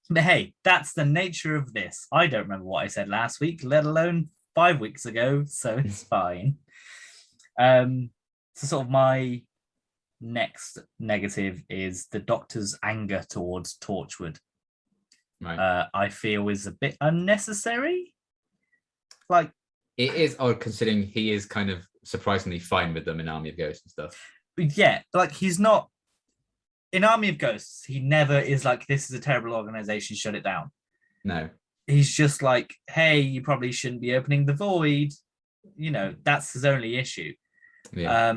But hey, that's the nature of this. I don't remember what I said last week, let alone 5 weeks ago, so it's fine. So sort of my next negative is the Doctor's anger towards Torchwood. Right. I feel is a bit unnecessary. Like, it is odd considering he is kind of surprisingly fine with them in Army of Ghosts and stuff. But yeah, like he's not in Army of Ghosts. He never is like, this is a terrible organization, shut it down. No. He's just like, hey, you probably shouldn't be opening the void. That's his only issue. Yeah.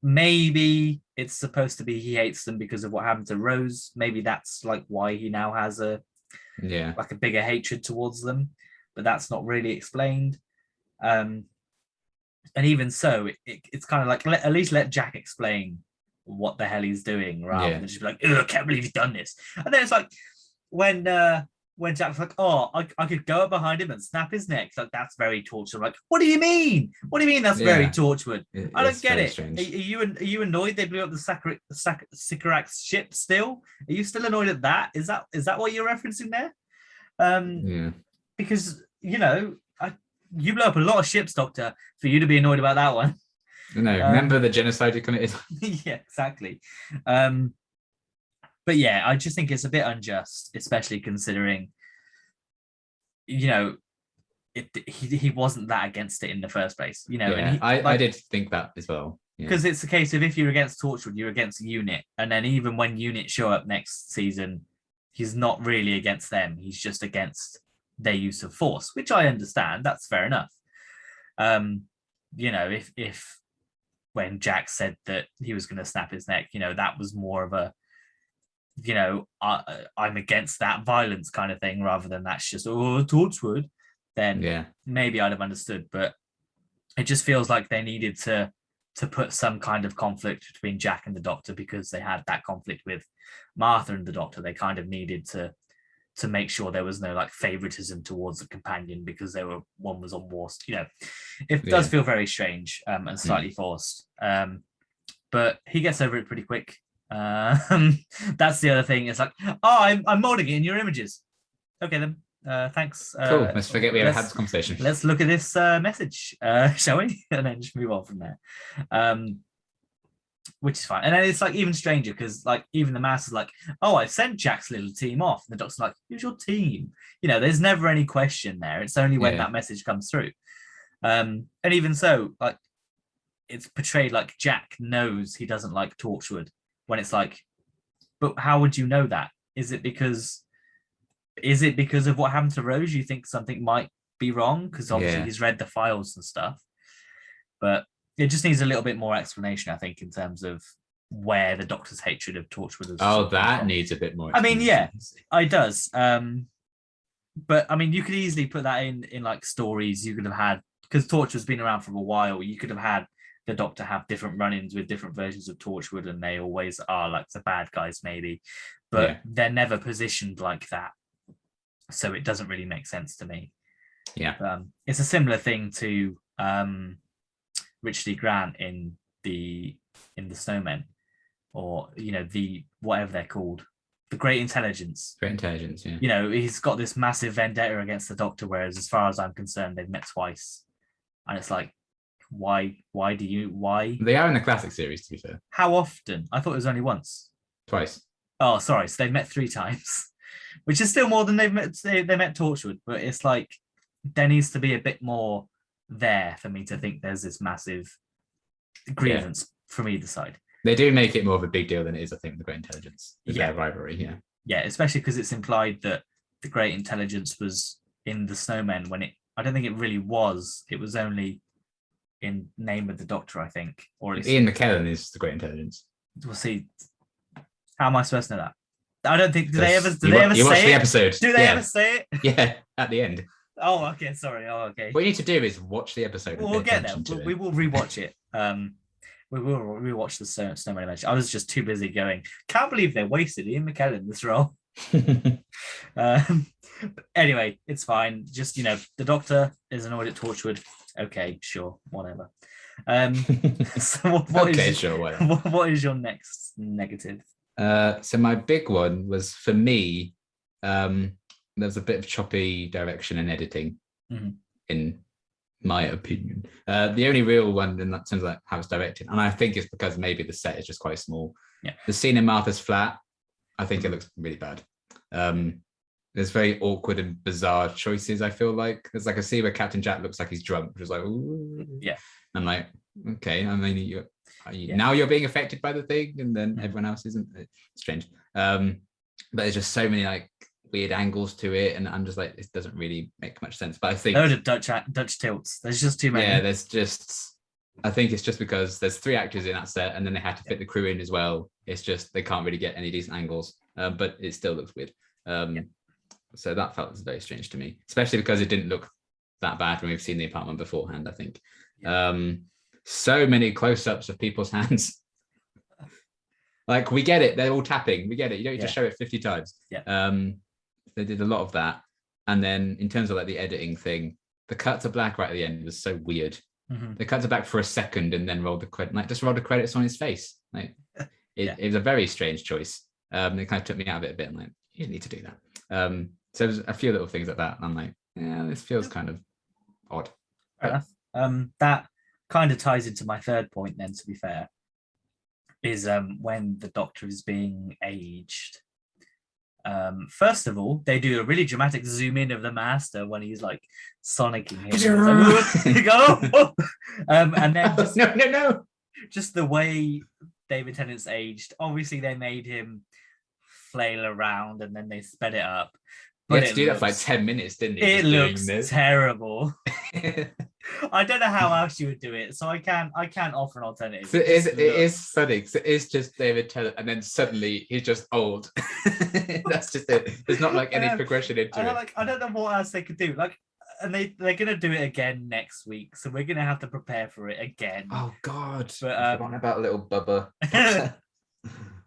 Maybe it's supposed to be he hates them because of what happened to Rose. Maybe that's like why he now has a bigger hatred towards them, but that's not really explained. And even so, it's kind of like at least let Jack explain what the hell he's doing rather than just be like, I can't believe he's done this. And then it's like when Jack's like, oh, I could go up behind him and snap his neck. Like, that's very Torchwood. Like, what do you mean? What do you mean that's very Torchwood? I don't get it. Are you annoyed they blew up the Sycorax ship still? Are you still annoyed at that? Is that what you're referencing there? Because, you blow up a lot of ships, Doctor, for you to be annoyed about that one. No, remember the genocide you committed? Yeah, exactly. But yeah, I just think it's a bit unjust, especially considering, he wasn't that against it in the first place, you know. Yeah, And I did think that as well. Because it's a case of if you're against Torchwood, you're against Unit, and then even when Unit show up next season, he's not really against them. He's just against their use of force, which I understand. That's fair enough. You know, if when Jack said that he was going to snap his neck, you know, that was more of a, you know, I'm against that violence kind of thing, rather than that's just Torchwood. Then maybe I'd have understood, but it just feels like they needed to put some kind of conflict between Jack and the Doctor, because they had that conflict with Martha and the Doctor. They kind of needed to make sure there was no like favoritism towards the companion, because one was on war. You know, it does feel very strange and slightly forced. But he gets over it pretty quick. That's the other thing. It's like, I'm modding it in your images. Okay then. Thanks. Cool. Let's forget we ever had this conversation. Let's look at this message, shall we? And then just move on from there. Which is fine. And then it's like even stranger, because like even the Master's like, I sent Jack's little team off. And the Doctor's like, who's your team? You know, there's never any question there. It's only when that message comes through. And even so, like, it's portrayed like Jack knows he doesn't like Torchwood, when it's like, but how would you know that? Is it because of what happened to Rose? You think something might be wrong? Because obviously he's read the files and stuff. But it just needs a little bit more explanation, I think, in terms of where the Doctor's hatred of Torchwood is. That needs a bit more explanation. I mean, yeah, it does. But I mean, you could easily put that in like stories you could have had, because Torchwood's been around for a while. You could have had the Doctor have different run-ins with different versions of Torchwood, and they always are like the bad guys, maybe. But they're never positioned like that. So it doesn't really make sense to me. Yeah. It's a similar thing to Richard E. Grant in the Snowmen, or, you know, the whatever they're called, the Great Intelligence. Great Intelligence, yeah. You know, he's got this massive vendetta against the Doctor, whereas as far as I'm concerned, they've met twice. And it's like, why? They are in the classic series, to be fair. How often? I thought it was only once. Twice. Oh, sorry. So they've met 3 times. Which is still more than they met Torchwood, but it's like there needs to be a bit more there for me to think there's this massive grievance from either side. They do make it more of a big deal than it is, I think, the Great Intelligence. Their rivalry, Yeah, especially because it's implied that the Great Intelligence was in the Snowmen when I don't think it really was. It was only in name of the Doctor, I think. Or at least Ian McKellen is the Great Intelligence. We'll see. How am I supposed to know that? I don't think. Do they ever you say watch the it? episode? Do they ever say it? Yeah, at the end. Oh, okay. Sorry. Oh, okay. What you need to do is watch the episode. We'll get there. We will rewatch it. We will rewatch the Snowman Adventure. I was just too busy going, can't believe they wasted Ian McKellen in this role. Anyway, it's fine. Just, you know, the Doctor is annoyed at Torchwood. Okay, sure, whatever. So what is your next negative? So my big one was, for me, there's a bit of choppy direction and editing, in my opinion. The only real one in that terms of like how it's directed, and I think it's because maybe the set is just quite small. Yeah. The scene in Martha's flat, I think it looks really bad. There's very awkward and bizarre choices, I feel like. There's like a scene where Captain Jack looks like he's drunk, which is like, ooh. Yeah. I'm like, okay, I mean, now you're being affected by the thing, and then everyone else isn't. It's strange. But there's just so many like weird angles to it, and I'm just like, it doesn't really make much sense. But I think Dutch tilts. There's just too many. Yeah, I think it's just because there's 3 actors in that set, and then they had to fit the crew in as well. It's just they can't really get any decent angles, but it still looks weird. So that felt very strange to me, especially because it didn't look that bad when we've seen the apartment beforehand, I think. So many close-ups of people's hands. Like, we get it, they're all tapping, we get it, you don't need to show it 50 times. They did a lot of that. And then in terms of like the editing thing, the cut to black right at the end was so weird. They cut to black for a second and then rolled the credit, like just rolled the credits on his face. Like it was a very strange choice. It kind of took me out of it a bit. I'm like, you didn't need to do that. So there's a few little things like that. And I'm like, yeah, this feels kind of odd. Fair enough. That kind of ties into my third point then, to be fair, is when the Doctor is being aged. First of all, they do a really dramatic zoom in of the Master when he's like sonicking him. And then just no. Just the way David Tennant's aged. Obviously, they made him flail around and then they sped it up. But he had to do that for like 10 minutes, didn't he? It looks terrible. I don't know how else you would do it, so I can't offer an alternative. So it is stunning. So it's just David Tennant, and then suddenly he's just old. That's just it. There's not like any progression into it. Like, I don't know what else they could do. Like, and they're gonna do it again next week, so we're gonna have to prepare for it again. Oh God! But I forgot about little Bubba. I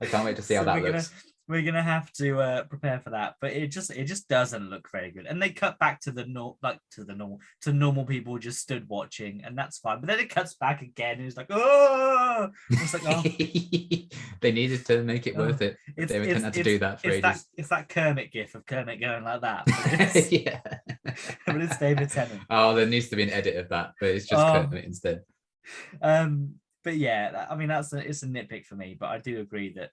can't wait to see how that looks. We're gonna have to prepare for that, but it just doesn't look very good. And they cut back to normal people just stood watching, and that's fine. But then it cuts back again, and it's like, oh, it's like, oh. They needed to make it worth it. They had to do that for ages. It's that Kermit gif of Kermit going like that. But yeah, but it's David Tennant. Oh, there needs to be an edit of that, but it's just Kermit instead. But yeah, I mean it's a nitpick for me, but I do agree that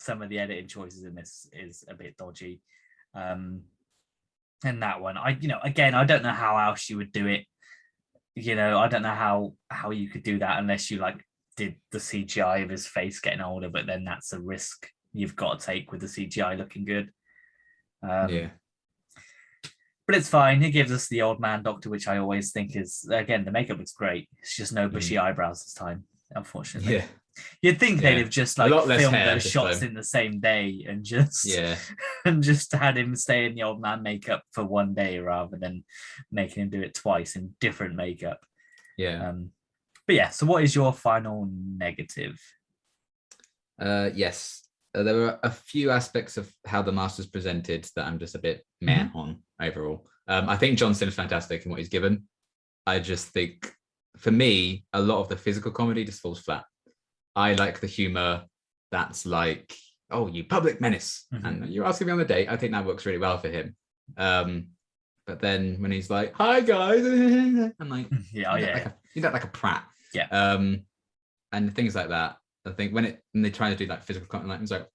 some of the editing choices in this is a bit dodgy. And that one, I don't know how else you would do it. I don't know how you could do that unless you like did the CGI of his face getting older, but then that's a risk you've got to take with the CGI looking good. Yeah. But it's fine. He gives us the old man doctor, which I always think is, again, the makeup looks great. It's just no bushy eyebrows this time, unfortunately. Yeah. You'd think they'd have just like filmed those shots time in the same day and just and just had him stay in the old man makeup for one day rather than making him do it twice in different makeup. Yeah. But yeah, so what is your final negative? Yes. There were a few aspects of how the Master's presented that I'm just a bit meh on overall. I think John Simm's fantastic in what he's given. I just think, for me, a lot of the physical comedy just falls flat. I like the humor that's like, oh, you public menace, and you're asking me on a date. I think that works really well for him. But then when he's like, hi guys, I'm like, you don't like a prat. Yeah. And things like that. I think when they try to do like physical content, like, it's like,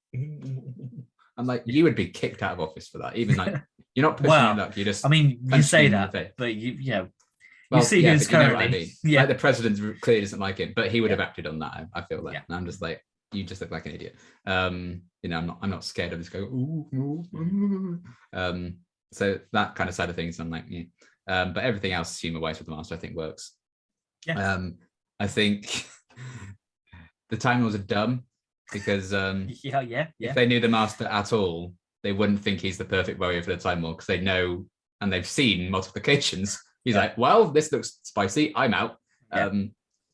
I'm like, you would be kicked out of office for that. Even like, you're not pushing your luck. You just, I mean, you say that, but you see who's currently. What I mean. Yeah. Like the president clearly doesn't like it, but he would have acted on that. I feel like, and I'm just like, you just look like an idiot. I'm not scared of this guy. So that kind of side of things, I'm like, but everything else, humor-wise, with the Master, I think works. Yeah. I think the Time Lords are dumb because if they knew the Master at all, they wouldn't think he's the perfect warrior for the Time Lord because they know and they've seen multiplications. He's like, well, this looks spicy. I'm out.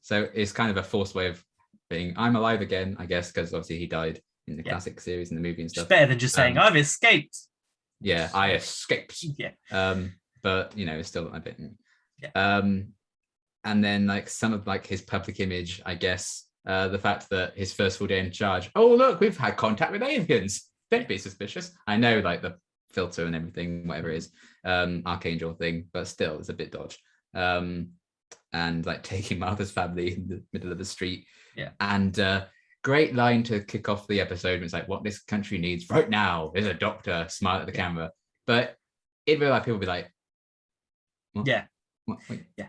So it's kind of a forced way of being, I'm alive again, I guess, because obviously he died in the classic series and the movie and stuff. It's better than just saying, I've escaped. Yeah, I escaped. Yeah. But, it's still a bit. Yeah. And then like some of like his public image, I guess, the fact that his first full day in charge, oh, look, we've had contact with aliens. Don't be suspicious. I know like the filter and everything, whatever it is, Archangel thing, but still it's a bit dodge. And like taking Martha's family in the middle of the street. Yeah. And great line to kick off the episode. It's like, what this country needs right now is a doctor, smile at the camera. But in real life, people will be like, what? Yeah. What? Wait. Yeah.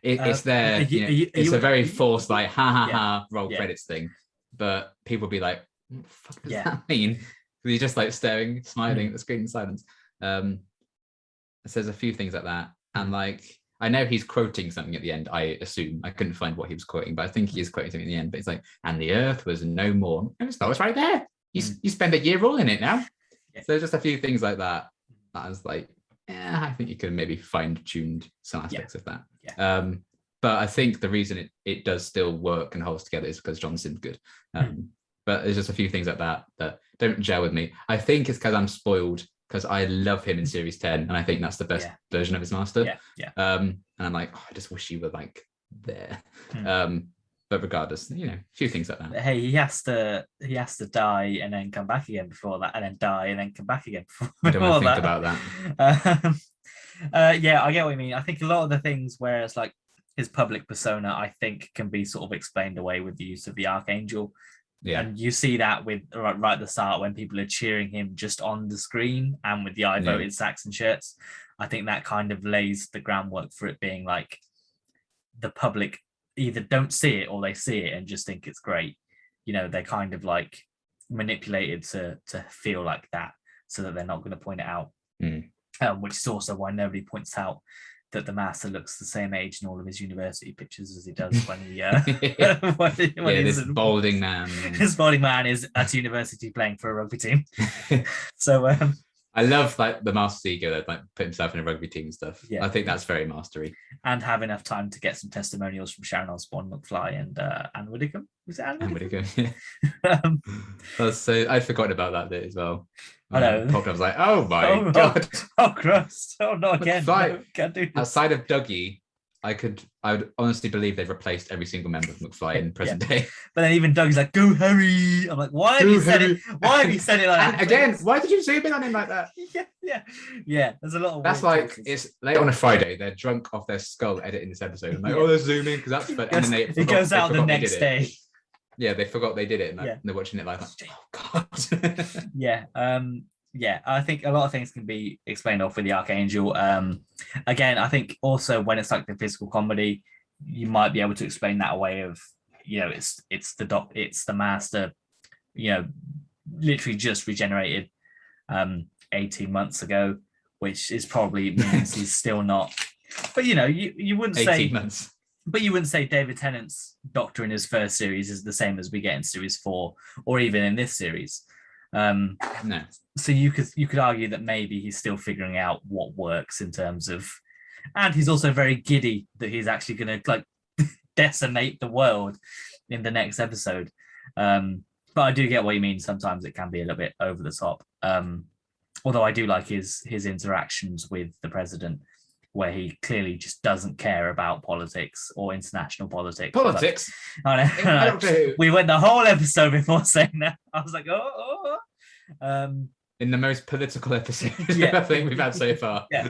It's there. It's a very forced, like, ha, roll credits thing. But people will be like, what the fuck does that mean? He's just like staring, smiling at the screen in silence. So there's a few things like that. And like, I know he's quoting something at the end, I assume. I couldn't find what he was quoting, but I think he is quoting something at the end. But it's like, and the earth was no more. And it's right there. You spend a year rolling it now. Yeah. So there's just a few things like that. I was like, I think you could maybe fine-tuned some aspects of that. Yeah. But I think the reason it does still work and holds together is because John Simm's good. But there's just a few things like that don't gel with me. I think it's because I'm spoiled because I love him in series 10 and I think that's the best version of his Master. And I'm like, I just wish you were like there. But regardless, a few things like that. Hey, he has to die and then come back again before that, and then die and then come back again before I don't want to think about that. I get what you mean. I think a lot of the things where it's like his public persona, I think, can be sort of explained away with the use of the Archangel And you see that with right at the start when people are cheering him just on the screen and with the I voted Saxon shirts. I think that kind of lays the groundwork for it being like the public either don't see it or they see it and just think it's great. They're kind of like manipulated to feel like that so that they're not going to point it out. Which is also why nobody points out that the master looks the same age in all of his university pictures as he does when he this balding man. This balding man is at university playing for a rugby team. So I love like the master's ego that like put himself in a rugby team and stuff. Yeah. I think that's very mastery. And have enough time to get some testimonials from Sharon Osbourne, McFly, and Anne Widdecombe. Was it Anne Widdecombe? Yeah. So I'd forgotten about that bit as well. I know. I was like, oh my god. Oh, gross. Oh, not again. No, can't do this. Outside of Dougie, I would honestly believe they've replaced every single member of McFly in present day. But then even Doug's like, go Harry. I'm like, why have you said it? Why have you said it like that? And again, why did you zoom in on him like that? Yeah. There's a lot of that's like choices. It's late on a Friday. They're drunk off their skull editing this episode. I'm like, they're zooming because that's fun. And then it goes out the next day. Yeah, they forgot they did it, and they're watching it like, oh god. I think a lot of things can be explained off with the Archangel. Again, I think also when it's like the physical comedy, you might be able to explain that away of, it's the master, literally just regenerated 18 months ago, which is probably means he's still not. But you wouldn't 18 say months. But you wouldn't say David Tennant's Doctor in his first series is the same as we get in series 4, or even in this series. No. So you could argue that maybe he's still figuring out what works in terms of, and he's also very giddy that he's actually going to like decimate the world in the next episode. But I do get what you mean. Sometimes it can be a little bit over the top. Although I do like his interactions with the president, where he clearly just doesn't care about politics or international politics. Politics? Like, I know. We went the whole episode before saying that. I was like, in the most political episode I think we've had so far. Yeah.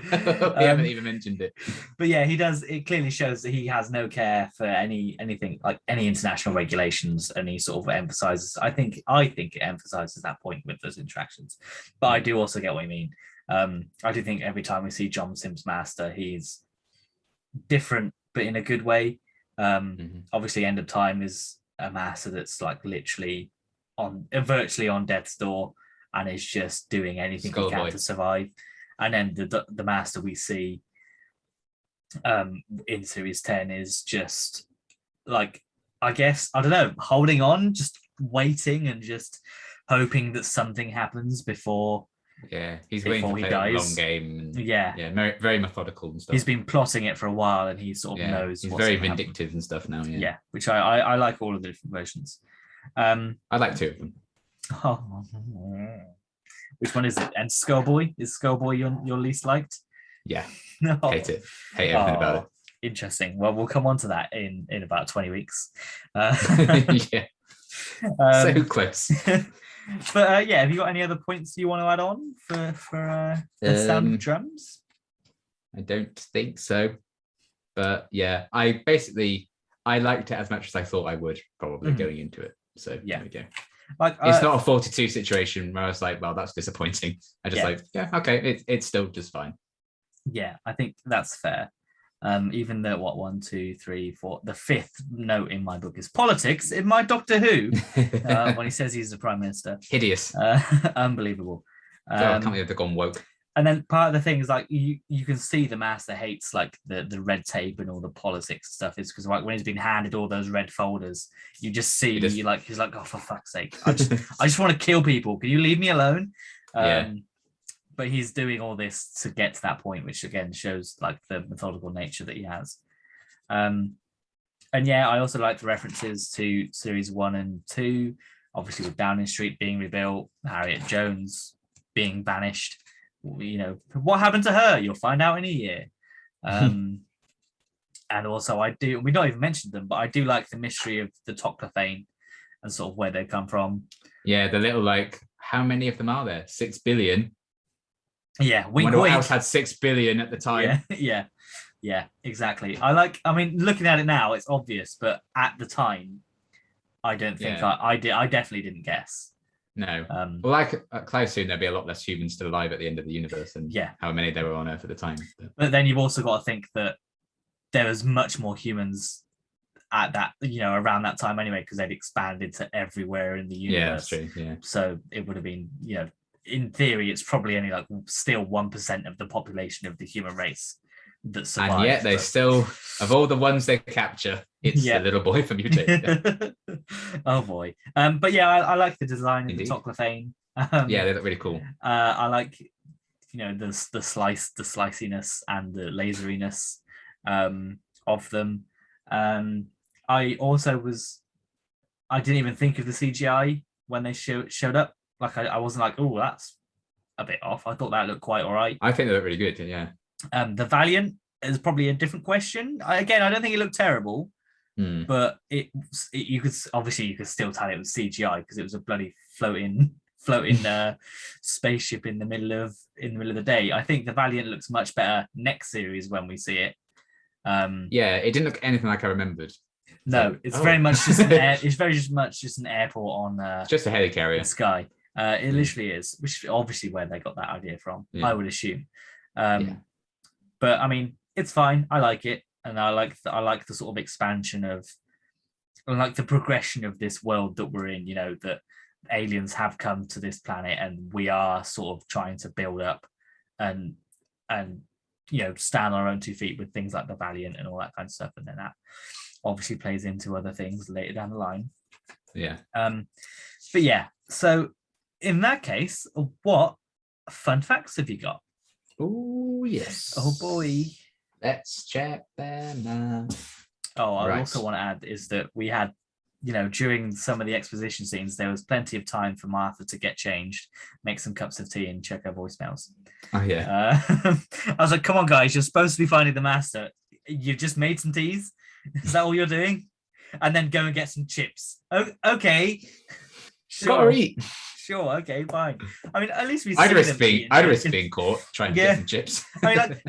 We haven't even mentioned it. But yeah, he does. It clearly shows that he has no care for anything like any international regulations, and he sort of emphasizes. I think it emphasizes that point with those interactions. But I do also get what you mean. I do think every time we see John Simm's master, he's different, but in a good way. Obviously, End of Time is a master that's like literally virtually on death's door, and is just doing anything he can to survive. And then the master we see in series 10 is just like, I guess, I don't know, holding on, just waiting and just hoping that something happens before. Yeah, he's waiting to play a long game. And, very, very methodical and stuff. He's been plotting it for a while, and he sort of knows. He's very vindictive and stuff now. Yeah, which I like all of the different versions. I like 2 of them. Oh, which one is it? And Skullboy? Is Skullboy your least liked? Yeah, hate it. Hate everything about it. Interesting. Well, we'll come on to that in about 20 weeks. Yeah, so close. But have you got any other points you want to add on for the sound of drums? I don't think so. But yeah, I liked it as much as I thought I would probably going into it. So there we go. Like it's not a 42 situation where I was like, well, that's disappointing. I just okay, it's still just fine. Yeah, I think that's fair. Even though 1, 2, 3, 4, the 5th note in my book is politics in my Doctor Who when he says he's the Prime Minister. Hideous. Unbelievable. I can't believe they've gone woke. And then part of the thing is like you can see the master hates like the red tape and all the politics stuff, is because like when he's been handed all those red folders, you just see he's like, oh, for fuck's sake, I just want to kill people. Can you leave me alone? But he's doing all this to get to that point, which again shows like the methodical nature that he has. And yeah, I also like the references to series 1 and 2, obviously with Downing Street being rebuilt, Harriet Jones being banished. What happened to her? You'll find out in a year. And also we not even mentioned them, but I do like the mystery of the Toclafane and sort of where they come from. Yeah, the little like, how many of them are there? 6 billion. Yeah, wink, what else had 6 billion at the time? Yeah, exactly. I mean, looking at it now, it's obvious, but at the time, I don't think Yeah. I did. I definitely didn't guess. No. Well, like Klaus, soon there'll be a lot less humans still alive at the end of the universe than how many there were on Earth at the time. But then you've also got to think that there was much more humans at that, around that time anyway, because they'd expanded to everywhere in the universe. Yeah, that's true. Yeah. So it would have been, in theory, it's probably only like still 1% of the population of the human race that survived. And yet they still, of all the ones they capture, it's the little boy from Mutate. Oh boy. But yeah, I like the design of the Toclophane. Yeah, they look really cool. I like, the sliciness and the laseriness of them. I didn't even think of the CGI when they showed up. Like I wasn't like, oh, that's a bit off. I thought that looked quite all right. I think they look really good. Yeah. The Valiant is probably a different question. I don't think it looked terrible, but you could still tell it was CGI because it was a bloody floating spaceship in the middle of the day. I think the Valiant looks much better next series when we see it. Yeah, it didn't look anything like I remembered. No, it's very much just it's very much just an airport on just a helicarrier. The sky. It literally is, which is obviously where they got that idea from. I would assume. But I mean, it's fine. I like it, and I like the sort of expansion of, I like the progression of this world that we're in. That aliens have come to this planet, and we are sort of trying to build up, and stand on our own 2 feet with things like the Valiant and all that kind of stuff, and then that obviously plays into other things later down the line. Yeah. But yeah, so in that case, what fun facts have you got? Oh yes. Oh boy. Let's check them out. Oh, I also want to add is that we had, during some of the exposition scenes, there was plenty of time for Martha to get changed, make some cups of tea, and check her voicemails. Oh yeah. I was like, come on, guys, you're supposed to be finding the master. You've just made some teas. Is that all you're doing? And then go and get some chips. Oh, okay. Sure. Sure. Okay. Fine. I mean, at least we. I'd risk being caught trying to get some chips. I mean, like,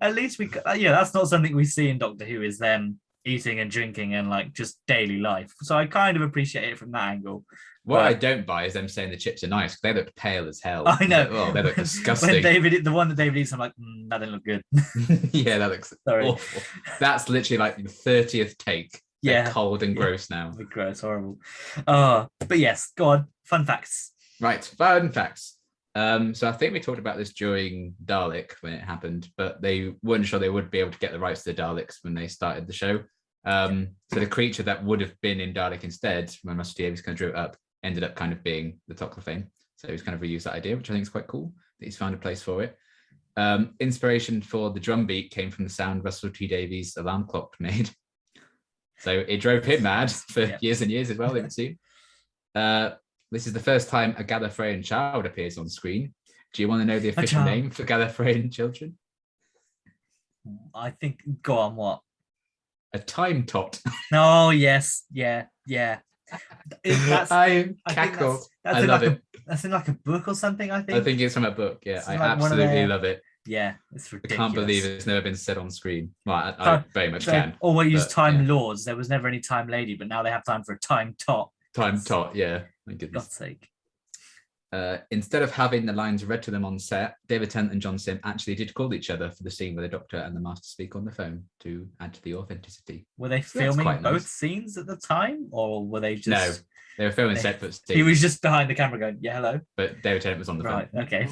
at least we. That's not something we see in Doctor Who. Is them eating and drinking and like just daily life. So I kind of appreciate it from that angle. What I don't buy is them saying the chips are nice because they look pale as hell. I know. Oh, they look disgusting. When the one that David eats, I'm like, that didn't look good. Yeah, that looks awful. That's literally like the 30th take. They're cold and gross now. Gross, horrible. But yes, go on. Fun facts. Right, fun facts. So I think we talked about this during Dalek when it happened, but they weren't sure they would be able to get the rights to the Daleks when they started the show. So the creature that would have been in Dalek instead, when Master Davies kind of drew it up, ended up kind of being the Toclophane. So he's kind of reused that idea, which I think is quite cool that he's found a place for it. Inspiration for the drum beat came from the sound Russell T Davies' alarm clock made. So it drove him mad for years and years as well, it would seem. This is the first time a Gallifreyan child appears on screen. Do you want to know the official name for Gallifreyan children? I think, go on, what? A time tot. Oh, yes. Yeah. I cackle. I love it. That's in like a book or something, I think. I think it's from a book, yeah. I absolutely love it. Yeah, it's ridiculous. I can't believe it's never been said on screen. Well, I very much can. Always use Time Lords. There was never any Time Lady, but now they have time for a Time Tot. Time Tot, yeah. My goodness. God's sake. Instead of having the lines read to them on set, David Tennant and John Simm actually did call each other for the scene where the Doctor and the Master speak on the phone to add to the authenticity. Were they filming both scenes at the time, or were they just... No, they were filming separate scenes. He was just behind the camera going, yeah, hello. But David Tennant was on the phone. Right, okay.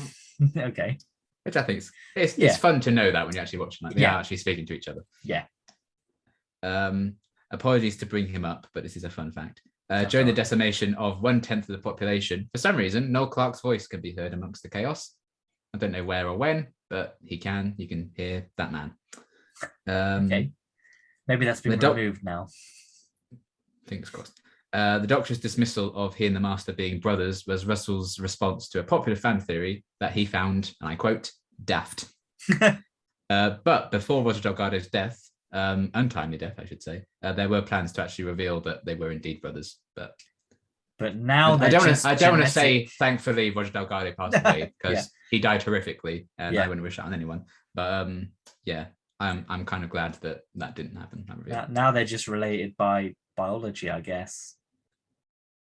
Okay. Which I think it's fun to know that when you're actually watching that. They are actually speaking to each other. Yeah. Apologies to bring him up, but this is a fun fact. During the decimation of 1/10 of the population, for some reason, Noel Clarke's voice can be heard amongst the chaos. I don't know where or when, but he can. You can hear that man. Okay. Maybe that's been removed now. Fingers crossed. The Doctor's dismissal of he and the Master being brothers was Russell's response to a popular fan theory that he found, and I quote, daft. But before Roger Delgado's death, untimely death, I should say, there were plans to actually reveal that they were indeed brothers. But now I don't want to say thankfully Roger Delgado passed away because he died horrifically, and I wouldn't wish that on anyone. But I'm kind of glad that didn't happen. Now they're just related by biology, I guess.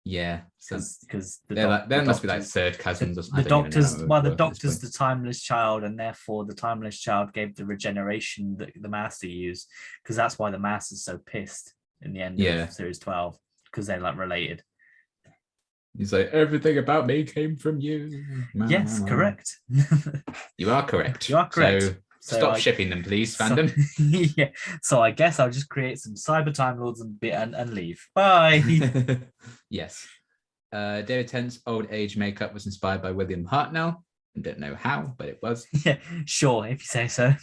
Yeah, so because there must be like third cousins or something. The doctor's the timeless child, and therefore the timeless child gave the regeneration that the master used, because that's why the master's so pissed in the end of series 12, because they're like related. He's like, everything about me came from you. Yes, correct. You are correct. You are correct. So stop shipping them, please, fandom. Yeah. So I guess I'll just create some cyber time lords and leave. Bye. Yes. David Tennant's old age makeup was inspired by William Hartnell. I don't know how, but it was. Yeah, sure, if you say so.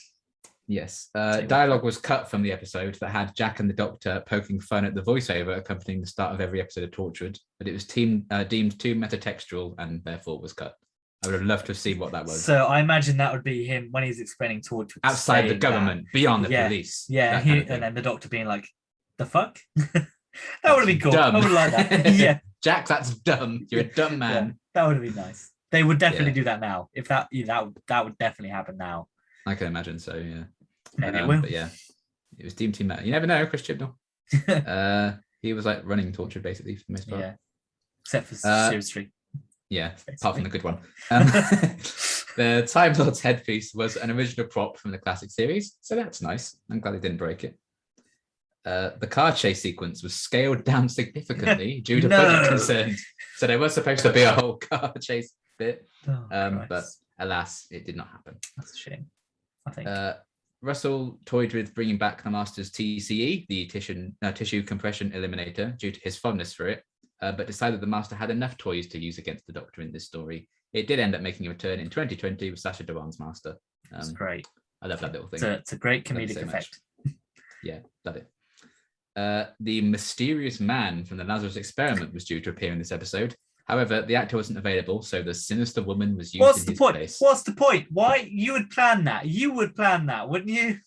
Yes. Dialogue was cut from the episode that had Jack and the Doctor poking fun at the voiceover accompanying the start of every episode of Torchwood, but it was deemed too metatextual and therefore was cut. I would have loved to see what that was. So I imagine that would be him when he's explaining Torchwood. Outside the government, beyond the police. Yeah, and then the Doctor being like, the fuck? That would have been cool. Dumb. I would like that. Yeah. Jack, that's dumb. You're a dumb man. Yeah, that would have been nice. They would definitely do that now. If that would definitely happen now. I can imagine so, yeah. Maybe it will. But yeah, it was deemed too meta. You never know, Chris Chibnall. He was like running Torchwood basically for the most part. Yeah. Except for series 3. Yeah, basically. Apart from the good one. The Time Lord's headpiece was an original prop from the classic series, so that's nice. I'm glad they didn't break it. The car chase sequence was scaled down significantly due to budget concerns. So there was supposed to be a whole car chase bit, but alas, it did not happen. That's a shame, I think. Russell toyed with bringing back the Master's TCE, the tissue compression eliminator, due to his fondness for it, but decided the Master had enough toys to use against the Doctor in this story. It did end up making a return in 2020 with Sacha Dhawan's Master. That's great. I love that little thing. It's a great comedic effect. Yeah, love it. The mysterious man from the Lazarus Experiment was due to appear in this episode. However, the actor wasn't available, so the sinister woman was used in his place. What's the point? Why? You would plan that. You would plan that, wouldn't you?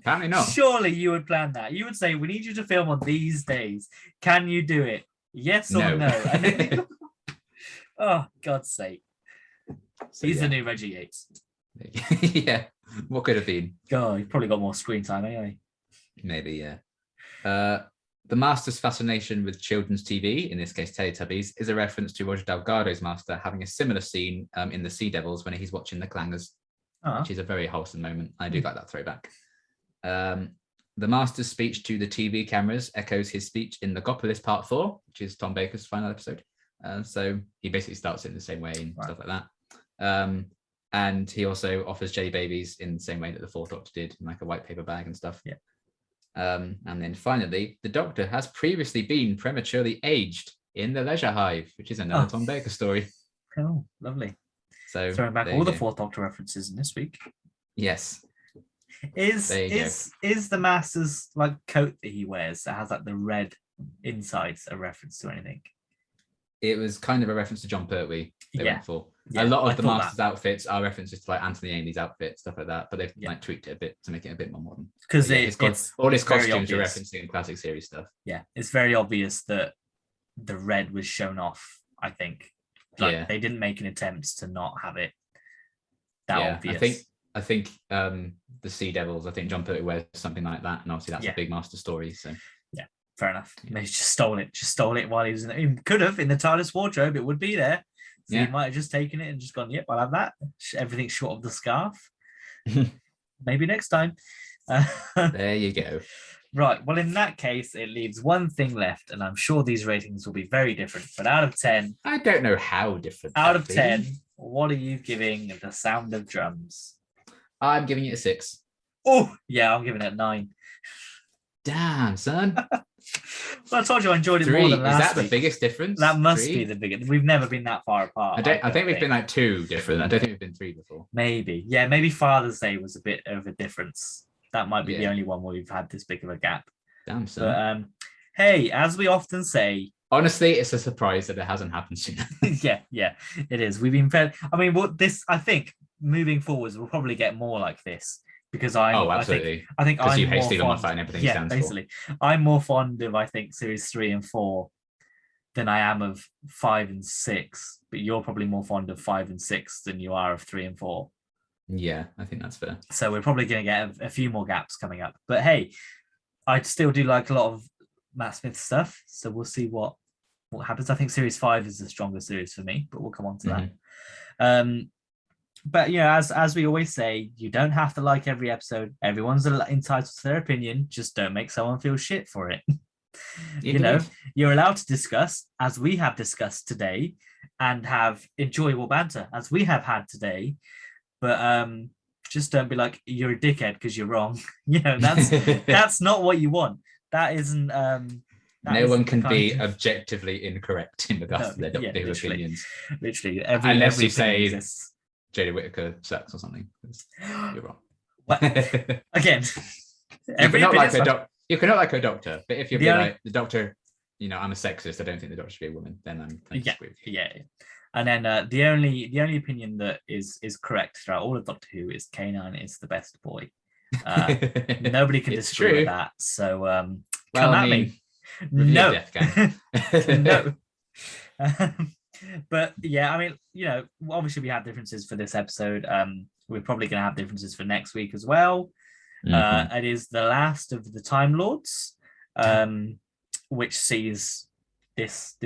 Apparently not. Surely you would plan that. You would say, we need you to film on these days. Can you do it? Yes or no? Oh, God's sake. So, he's the new Reggie Yates. Yeah. What could have been? Oh, he's probably got more screen time anyway. Maybe, yeah. The Master's fascination with children's TV, in this case Teletubbies, is a reference to Roger Delgado's Master having a similar scene in The Sea Devils when he's watching the Clangers, which is a very wholesome moment. I do like that throwback. The Master's speech to the TV cameras echoes his speech in Logopolis Part 4, which is Tom Baker's final episode. So he basically starts it in the same way and stuff like that. And he also offers jelly babies in the same way that the Fourth Doctor did, in like a white paper bag and stuff. Yeah. And then finally, the Doctor has previously been prematurely aged in the Leisure Hive, which is another Tom Baker story. Oh, lovely. So throwing back all the Fourth Doctor references in this week. Yes. Is the Master's like coat that he wears that has like the red insides a reference to anything? It was kind of a reference to John Pertwee they went for. Yeah, a lot of the Master's outfits are references to like Anthony Ainley's outfit, stuff like that, but they've like tweaked it a bit to make it a bit more modern. Because all his costumes are referencing classic series stuff. Yeah, it's very obvious that the red was shown off, I think. They didn't make an attempt to not have it that obvious. I think the Sea Devils, I think John Pertwee wears something like that, and obviously that's a big Master story. So yeah, fair enough. Maybe just stole it while he was in it. He could have in the TARDIS wardrobe, it would be there. So he might have just taken it and just gone, yep, I'll have that. Everything's short of the scarf. Maybe next time. There you go. Right. Well, in that case, it leaves one thing left, and I'm sure these ratings will be very different. But out of 10, I don't know how different. Out of 10, what are you giving The Sound of Drums? I'm giving it a 6. Oh, yeah, I'm giving it a 9. Damn, son. Well, I told you I enjoyed it more than last week. Is that the biggest difference? That must be the biggest. We've never been that far apart. I think we've been like 2 different. I don't think we've been 3 before. Maybe. Yeah, maybe Father's Day was a bit of a difference. That might be the only one where we've had this big of a gap. Damn, son. But hey, as we often say... Honestly, it's a surprise that it hasn't happened sooner. yeah, it is. We've been... I think, moving forwards, we'll probably get more like this. Because absolutely. I think because I'm you hate more Stephen fond, Moffat and everything he stands basically. I'm more fond of series 3 and 4 than I am of 5 and 6. But you're probably more fond of 5 and 6 than you are of 3 and 4. Yeah, I think that's fair. So we're probably going to get a few more gaps coming up. But hey, I still do like a lot of Matt Smith stuff. So we'll see what what happens. I think series 5 is the strongest series for me, but we'll come on to that. But as we always say, you don't have to like every episode. Everyone's entitled to their opinion. Just don't make someone feel shit for it. You're allowed to discuss, as we have discussed today, and have enjoyable banter, as we have had today. But just don't be like, you're a dickhead because you're wrong. That's not what you want. That isn't. No one can be objectively incorrect in regards to their Doctor Who opinions. Literally, unless you say Jodie Whittaker sucks or something. You're wrong. Again, you cannot like a doctor, but if you're like the Doctor, I'm a sexist, I don't think the Doctor should be a woman, then I'm disagree with you. Yeah. And then the only opinion that is correct throughout all of Doctor Who is K9 is the best boy. Nobody can disagree with that. So come at me. No. No. But yeah, I mean, obviously we had differences for this episode. We're probably going to have differences for next week as well. It is the last of the Time Lords, which sees this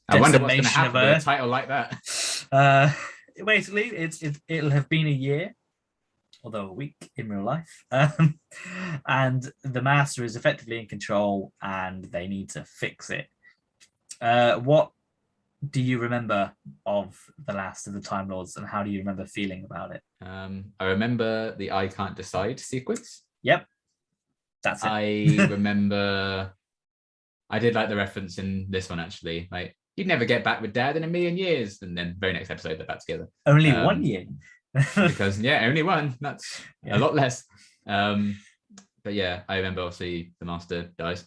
I wonder what's going to happen with a title like that. Basically, it'll have been a year, although a week in real life, and the Master is effectively in control, and they need to fix it. What do you remember of the last of the Time Lords, and how do you remember feeling about it? I remember the I Can't Decide sequence. Yep, that's it. I remember. I did like the reference in this one, actually. Like, you'd never get back with Dad in a million years, and then very next episode they're back together. Only 1 year. Because only one. That's a lot less. But yeah, I remember obviously the Master dies.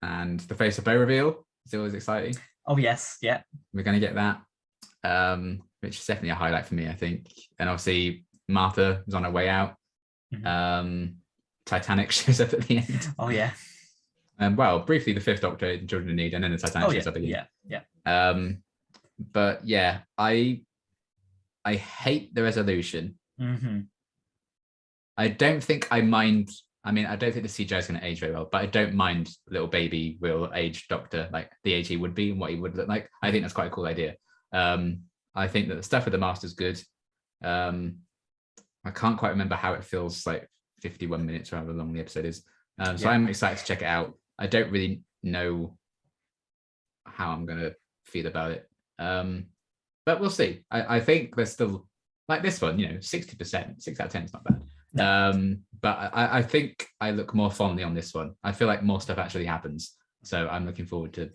And the Face of Bow reveal is always exciting. Oh yes, yeah. We're going to get that, which is definitely a highlight for me, I think. And obviously Martha is on her way out. Titanic shows up at the end. Oh yeah. Well, briefly the Fifth Doctor in Children in Need, and then the Titanic shows up again. Yeah. But yeah, I hate the resolution. I don't think I mind. I mean, I don't think the CGI is going to age very well, but I don't mind little baby real age Doctor, like the age he would be and what he would look like. I think that's quite a cool idea. I think that the stuff with the Master is good. I can't quite remember how it feels like 51 minutes or however long the episode is. So I'm excited to check it out. I don't really know how I'm going to feel about it. But we'll see. I think there's still, like this one, 60%, 6 out of 10 is not bad. No. But I think I look more fondly on this one. I feel like more stuff actually happens. So I'm looking forward to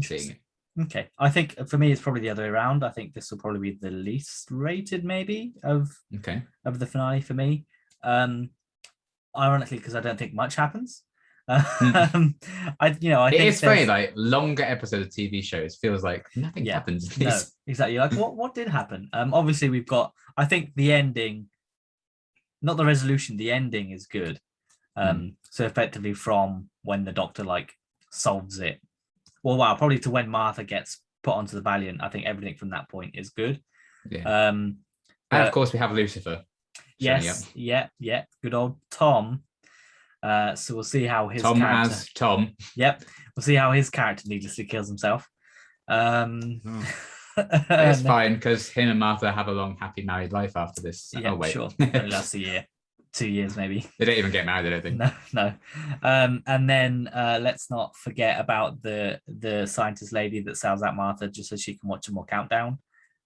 seeing it. Okay. I think for me, it's probably the other way around. I think this will probably be the least rated maybe of the finale for me. Ironically, because I don't think much happens. I think it's very like longer episodes of TV shows feels like nothing happens. No, exactly. Like what did happen? Obviously we've got, I think the ending, not the resolution, the ending is good. So effectively from when the Doctor like solves it, probably to when Martha gets put onto the Valiant, I think everything from that point is good. And of course we have Lucifer. Yes, yeah, good old Tom. So we'll see how his Tom character... as Tom. Yep, we'll see how his character needlessly kills himself. It's fine because him and Martha have a long, happy married life after this. Yeah, sure. Only lasts a year, 2 years maybe. They don't even get married, I don't think. No. And then let's not forget about the scientist lady that sells out Martha just so she can watch a more countdown.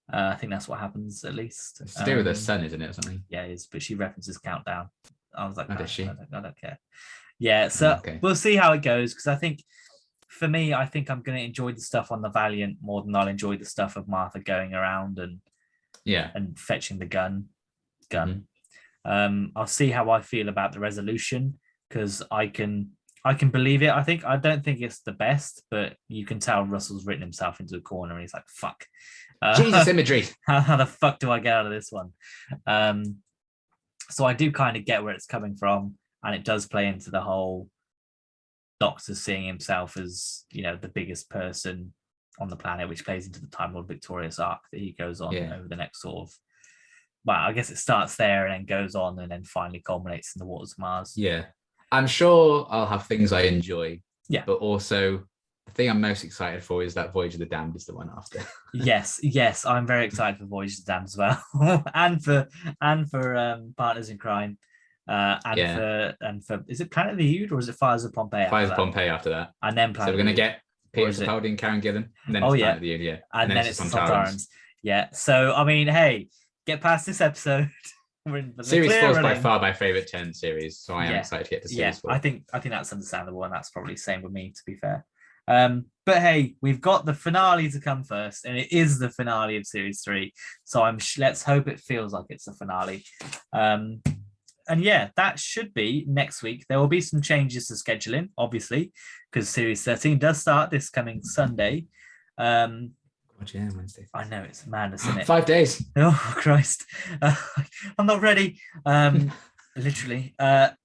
I think that's what happens at least. It's to do with her son, isn't it, or something? Yeah, it is. But she references Countdown. I was like, does she? I don't care. Yeah, so we'll see how it goes because I think for me, I think I'm going to enjoy the stuff on the Valiant more than I'll enjoy the stuff of Martha going around and fetching the gun. I'll see how I feel about the resolution because I can believe it. I don't think it's the best, but you can tell Russell's written himself into a corner and he's like, fuck. Jesus imagery. How the fuck do I get out of this one? So I do kind of get where it's coming from, and it does play into the whole Doctor seeing himself as, the biggest person on the planet, which plays into the Time Lord Victorious arc that he goes on over the next sort of, I guess it starts there and then goes on and then finally culminates in the Waters of Mars. Yeah. I'm sure I'll have things I enjoy, Yeah. But also, the thing I'm most excited for is that Voyage of the Damned is the one after. yes, I'm very excited for Voyage of the Damned as well, and for Partners in Crime, and for is it Planet of the Ood or is it Fires of Pompeii? Fires of Pompeii after that, and then Planet. So we're gonna get Peter Capaldi and Karen Gillan, and then it's Planet of the Ood, yeah, and then it's the Sontarans. Yeah. So I mean, hey, get past this episode. Series 4 is by far my favorite 10 series, so I am excited to get to Series 4. I think that's understandable, and that's probably the same with me, to be fair. But hey, we've got the finale to come first, and it is the finale of Series 3. So let's hope it feels like it's the finale. And yeah, that should be next week. There will be some changes to scheduling, obviously, because Series 13 does start this coming Sunday. Yeah, Wednesday. I know, it's madness, isn't it? 5 days. Oh Christ, I'm not ready. Literally.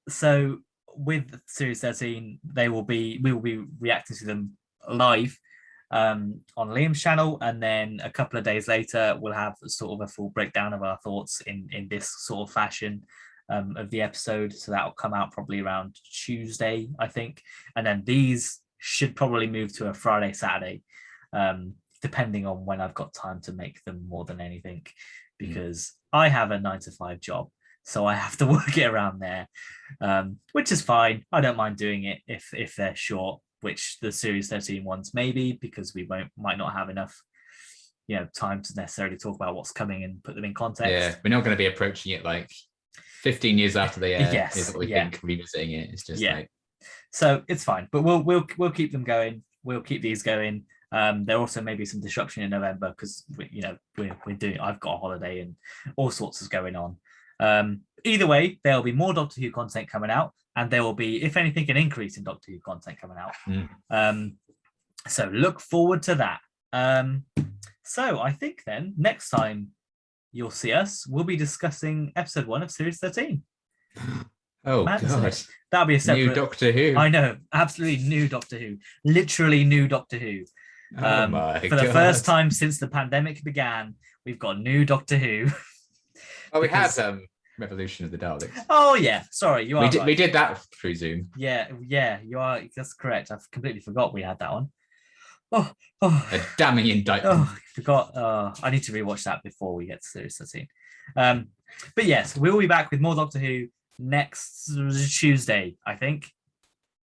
So with Series 13, we will be reacting to them live on Liam's channel, and then a couple of days later we'll have sort of a full breakdown of our thoughts in this sort of fashion of the episode. So that'll come out probably around Tuesday, I think, and then these should probably move to a Friday, Saturday, depending on when I've got time to make them, more than anything, because I have a 9-to-5 job, so I have to work it around there, which is fine. I don't mind doing it if they're short, which the Series 13 ones maybe, because we might not have enough time to necessarily talk about what's coming and put them in context. Yeah, we're not going to be approaching it like 15 years after they air is what we think revisiting it. It's just like, so it's fine, but we'll keep them going. We'll keep these going. There also may be some disruption in November because we're doing. I've got a holiday and all sorts is going on. Either way, there'll be more Doctor Who content coming out, and there will be, if anything, an increase in Doctor Who content coming out. So look forward to that. So I think then next time you'll see us, we'll be discussing episode 1 of Series 13. Oh, God. That'll be a separate new Doctor Who. I know, absolutely new Doctor Who. Literally new Doctor Who. Oh my for the first time since the pandemic began, we've got new Doctor Who. Oh, we had Revolution of the Daleks. Oh yeah, sorry, you are. We did that through Zoom. Yeah, you are. That's correct. I completely forgot we had that one. A damning indictment. I forgot. I need to rewatch that before we get to Series 13. But yes, we'll be back with more Doctor Who next Tuesday, I think.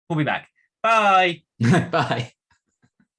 We'll be back. Bye. Bye.